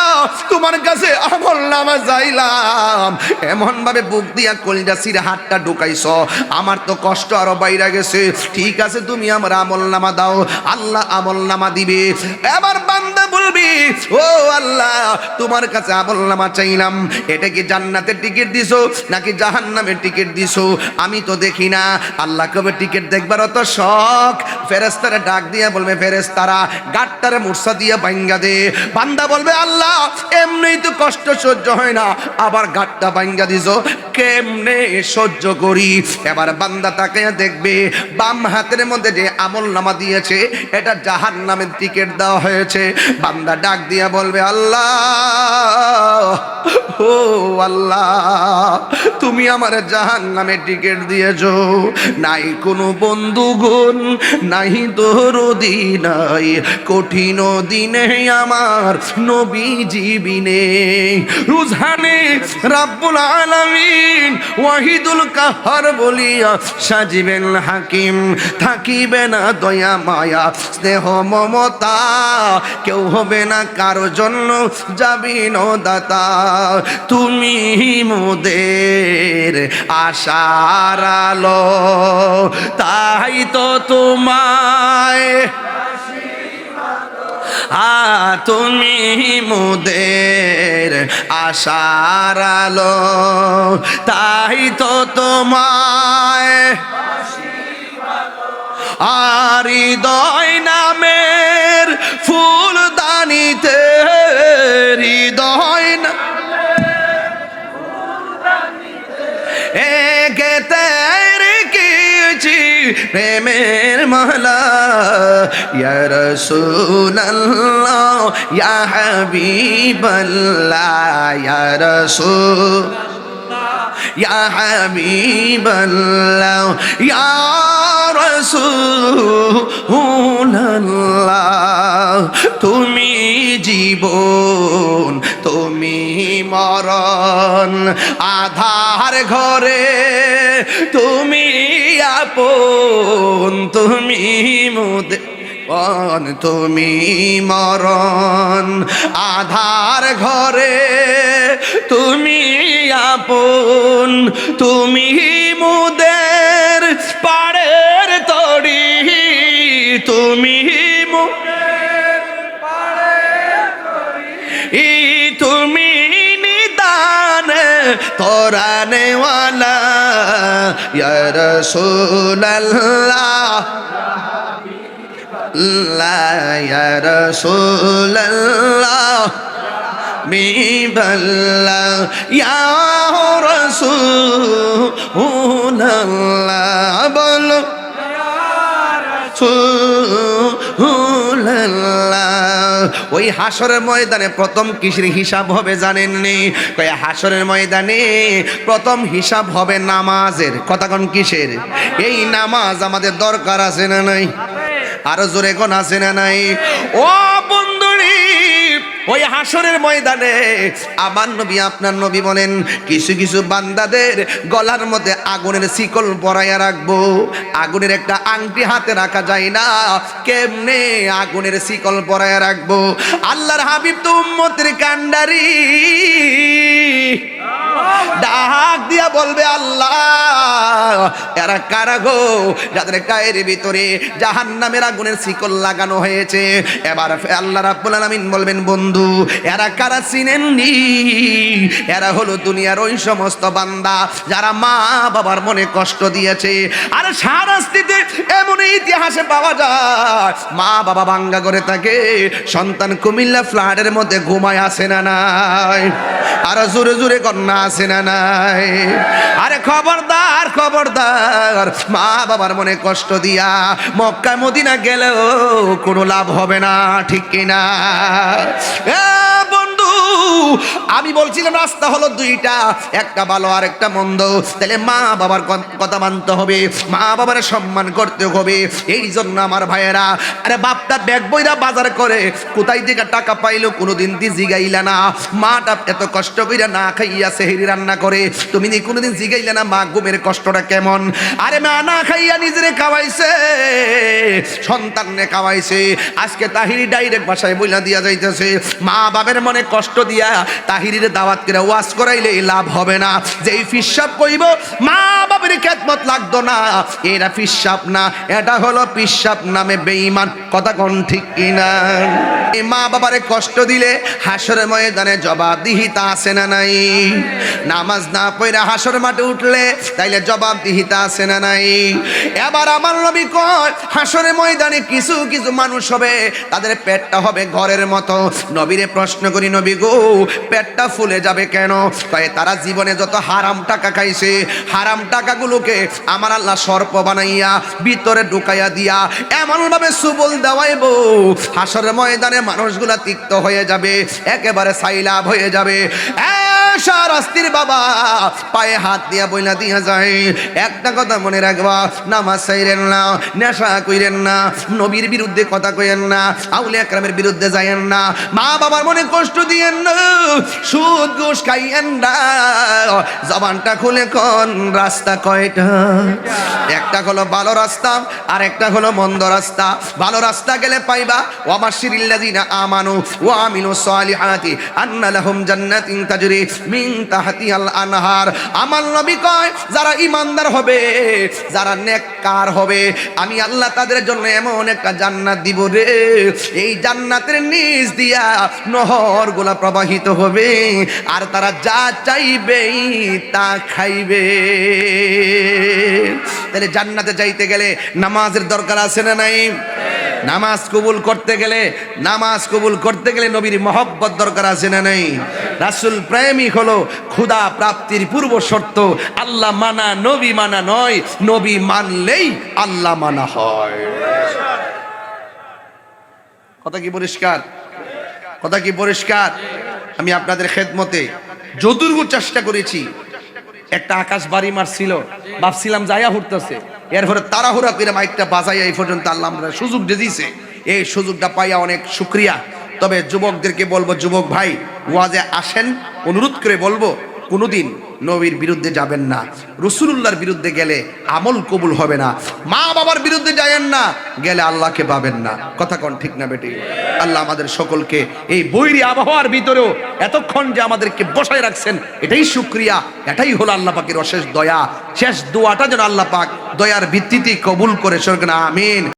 তোমার কাছে আমল নামা যাইলাম, এমন ভাবে বুক দিয়া কলিজা সিরে হাতটা ঢুকাইছো, আমার তো কষ্ট আরো বাইরে গেছে। ঠিক আছে, তুমি আমার আমল নামা দাও। আল্লাহ আমল নামা দিবে। এবার বান্দা বলবি, ও আল্লাহ তোমার কাছে আমল নামা চাইলাম, এটা কি জান্নাতের টিকিট দিছো নাকি জাহান্নামের টিকিট দিছো? আমি তো দেখি না। আল্লাহ কবে টিকিট দেখবার অত শখ? ফেরেশতারা ডাক দিয়া বলবে, ফেরেশতারা গাটটারে মুরসা দিয়া ভাঙ্গা দে। বান্দা বলবে, আল্লাহ এমনিই তো কষ্ট সহ্য হয় না, আবার গাটটা ভাঙ্গা দিছো, কেমনে সহ্য করি? এবার বান্দা তাকে দেখবে, বাম হাতের মধ্যে যে আমল নামা দিয়েছে এটা জাহান্নামের টিকিট দেওয়া হয়েছে। বান্দা ডাক দিয়া বলবে, আল্লাহ ও আল্লাহ, তুমি আমার জাহান্নামের টিকিট দিয়েছো। নাই কোনো বন্ধুগুণ, নাই দরদি, নাই কঠিন দিনে আমার নবীজি বিনে। রুজহানে রাব্বুল আলামিন ওয়াহিদুল কাহার বলিয়া সাজিবেন হাকিম, থাকিবে না দয়া মায়া স্নেহ মমতা, কেউ হবে না কারো জন্য যাবিন দাতা। তুমি মোদের আশার আলো, তাই তো তোমায় তুমি মোদের আশার আলো, তাই তো তোমায় আর হৃদয় নামের ফুলদানিতে, হৃদয় না এগেতে রেখেছি প্রেমের মালা। ইয়া রাসূলুল্লাহ ইয়া হাবিবাল্লাহ, ইয়া রাসূল ইয়া হাবিবাল্লাহ, ইয়া রাসূলুল্লাহ। তুমি জীবন, তুমি মরণ, আধার ঘরে তুমি আপন, তুমি মোদের তুমি মরণ, আধার ঘরে তুমি আপন, তুমি মোদের পাড়ের তরি, তুমি তুমি নিদান তোরানেওয়ালা। ইয়া রাসূলুল্লাহ ইয়া রাসূলুল্লাহ বিবাল্লাহ, ইয়া রাসূলুল্লাহ বলো ওই হাসরের ময়দানে প্রথম কিসের হিসাব হবে জানেননি? হাসরের ময়দানে প্রথম হিসাব হবে নামাজের। কথা কোন কিসের? এই নামাজ আমাদের দরকার আছে না নাই? আরো জোরে কোন আছে না নাই? ও বন্ধুরি, ওই হাসরের ময়দানে আমার নবী আপনার নবী বলেন কিছু কিছু বান্দাদের গলার মধ্যে আগুনের শিকল পরাইয়া রাখবো। আগুনের একটা আংটি হাতে রাখা যায় না, কেমনে আগুনের শিকল পরাইয়া রাখবো? আল্লাহর হাবিব তো উম্মতের কান্ডারি, ডাক দিয়া বলবে আল্লাহ এরা কারা গো যাদের গায়ের ভিতরে জাহান্নামের আগুনের শিকল লাগানো হয়েছে? এবার আল্লাহ রাব্বুল আলামিন বলবেন বন্ধু এরা কারা চিনেননি? এরা হলো দুনিয়ার ওই সমস্ত বান্দা যারা মা বাবার মনে কষ্ট দিয়েছে। আর শাস্তিতে এমন ইতিহাসে পাওয়া যায় মা বাবা ভাঙ্গা করে থাকে, সন্তান কুমিল্লা ফ্ল্যাটের মধ্যে ঘুমায় আসে না নাই? আর জোরে জোরে কন্যা আসে না নাই? আরে খবরদার খবরদার, মা বাবার মনে কষ্ট দিয়া মক্কা মদিনা গেলেও কোনো লাভ হবে না, ঠিক কিনা? বন্ধু আমি বলছিলাম রাস্তা হলো দুইটা, একটা ভালো আর একটা মন্দ। তাহলে মা বাবার কথা মানতে হবে, মা বাবার সম্মান করতে হবে। এই জন্য আমার ভাইয়েরা, আরে বাপটা ব্যাগ বইরা বাজার করে কোথায় থেকে টাকা পাইলো কোনোদিন জিগাইলা না? মাটা এত কষ্ট কইরা না খাইয়া সেহরি রান্না করে, তুমি কোনোদিন জিগাইলা না মা ঘুমের কষ্টটা কেমন? আরে মা না খাইয়া নিজেরে খাওয়াইছে, সন্তানরে খাওয়াইছে। আজকে তাহিরি ডাইরেক্ট বাসায় বইলা দিয়া যাইতেছে, মা বাবার মনে কষ্ট দিয়া তাহিরির দাওয়াত করে ওয়াজ করাইলে লাভ হবে না। যেই ফিসাব কইব মা বাবার খেদমত লাগতো না, এরা ফিসাব না, এটা হলো পিসাব নামে বেঈমান। কথা কোন ঠিক কিনা? এই মা বাবারে কষ্ট দিলে হাসরের ময়দানে জবাবদিহিতা আছে না নাই? নামাজ না পড়া হাসর মাঠে উঠলে তাইলে জবাবদিহিতা আছে না নাই? এবার আমার নবী কয় হাসরের ময়দানে কিছু কিছু মানুষ হবে তাদের পেটটা হবে ঘরের মতো। নবীরে প্রশ্ন করি নবী গো পেটটা ফুলে যাবে কেন? কয় তারা জীবনে যত হারাম টাকা খাইছে, হারাম টাকাগুলোকে আমার আল্লাহ সর্প বানাইয়া ভিতরে ঢুকাইয়া দিয়া এমন ভাবে সুবল দেওয়াইবো হাসরের ময়দানে মানুষগুলা তিক্ত হয়ে যাবে, একেবারে সাইলাব হয়ে যাবে। শাস্তির বাবা পায়ে হাত দিয়া বইলা দিয়া যায় একটা কথা মনে রাখবা, নামাজ ছাইরেন না, নেশা কইরেন না, নবীর বিরুদ্ধে কথা কইেন না, আউলিয়া একরামের বিরুদ্ধে যাইয়েন না, মা বাবার মনে কষ্ট দিয়েন না, সুদ ঘুষ খাইয়েন না। জবানটা খুলে কোন রাস্তা কয়টা? একটা হলো ভালো রাস্তা আর একটা হলো মন্দ রাস্তা। ভালো রাস্তা গেলে পাইবা ওয়াবাশশিরিল্লাযিনা আমানু ওয়া আমিলুস সালিহাতি আন্না লাহুম জান্নাতিন তাজরি মিন তাহতিহাল আনহার। আমার নবী কয় যারা ঈমানদার হবে, যারা নেককার হবে, আমি আল্লাহ তাদের জন্য এমন একটা জান্নাত দিব রে, এই জান্নাতের নিচ দিয়া নহরগুলা প্রবাহিত হবে আর তারা যা চাইবে তা খাইবে। তাহলে জান্নাতে যাইতে গেলে নামাজের দরকার আছে না নাই? নামাজ কবুল করতে গেলে, নামাজ কবুল করতে গেলে নবীর মহব্বত দরকার আছে না নাই? রাসূল প্রেমিক হলো খোদা প্রাপ্তির পূর্ব শর্ত। আল্লাহ মানা নবী মানা নয়, নবী মানলেই আল্লাহ মানা হয়। কথা কি পরিষ্কার? কথা কি পরিষ্কার? আমি আপনাদের খেদমতে যতটুকু চেষ্টা করেছি, একটা আকাশ বাড়ি মারছিল, ভাবছিলাম যাইয়া উঠতেছে, এরপরে তাড়াহুড়া করে মাইকটা বাজাইয়া এই পর্যন্ত আল্লাহ আমরা সুযোগ দিয়েছে। এই সুযোগটা পাইয়া অনেক শুকরিয়া। তবে যুবকদেরকে বলবো, যুবক ভাই ওয়াজে আসেন, অনুরোধ করে বলবো কোনোদিন নবীর বিরুদ্ধে যাবেন না, রাসূলুল্লাহর বিরুদ্ধে গেলে আমল কবুল হবে না, মা বাবার বিরুদ্ধে যায়েন না, গেলে আল্লাহকে পাবেন না। কথা কোন ঠিক না বেটি? আল্লাহ আমাদের সকলকে এই বৈরী আবহাওয়ার ভিতরেও এতক্ষণ যে আমাদেরকে বসায় রাখছেন, এটাই শুকরিয়া, এটাই হলো আল্লাহ পাকের অশেষ দয়া। শেষ দোয়াটা যেন আল্লাহ পাক দয়ার ভিত্তিতে কবুল করে সরকার, আমিন।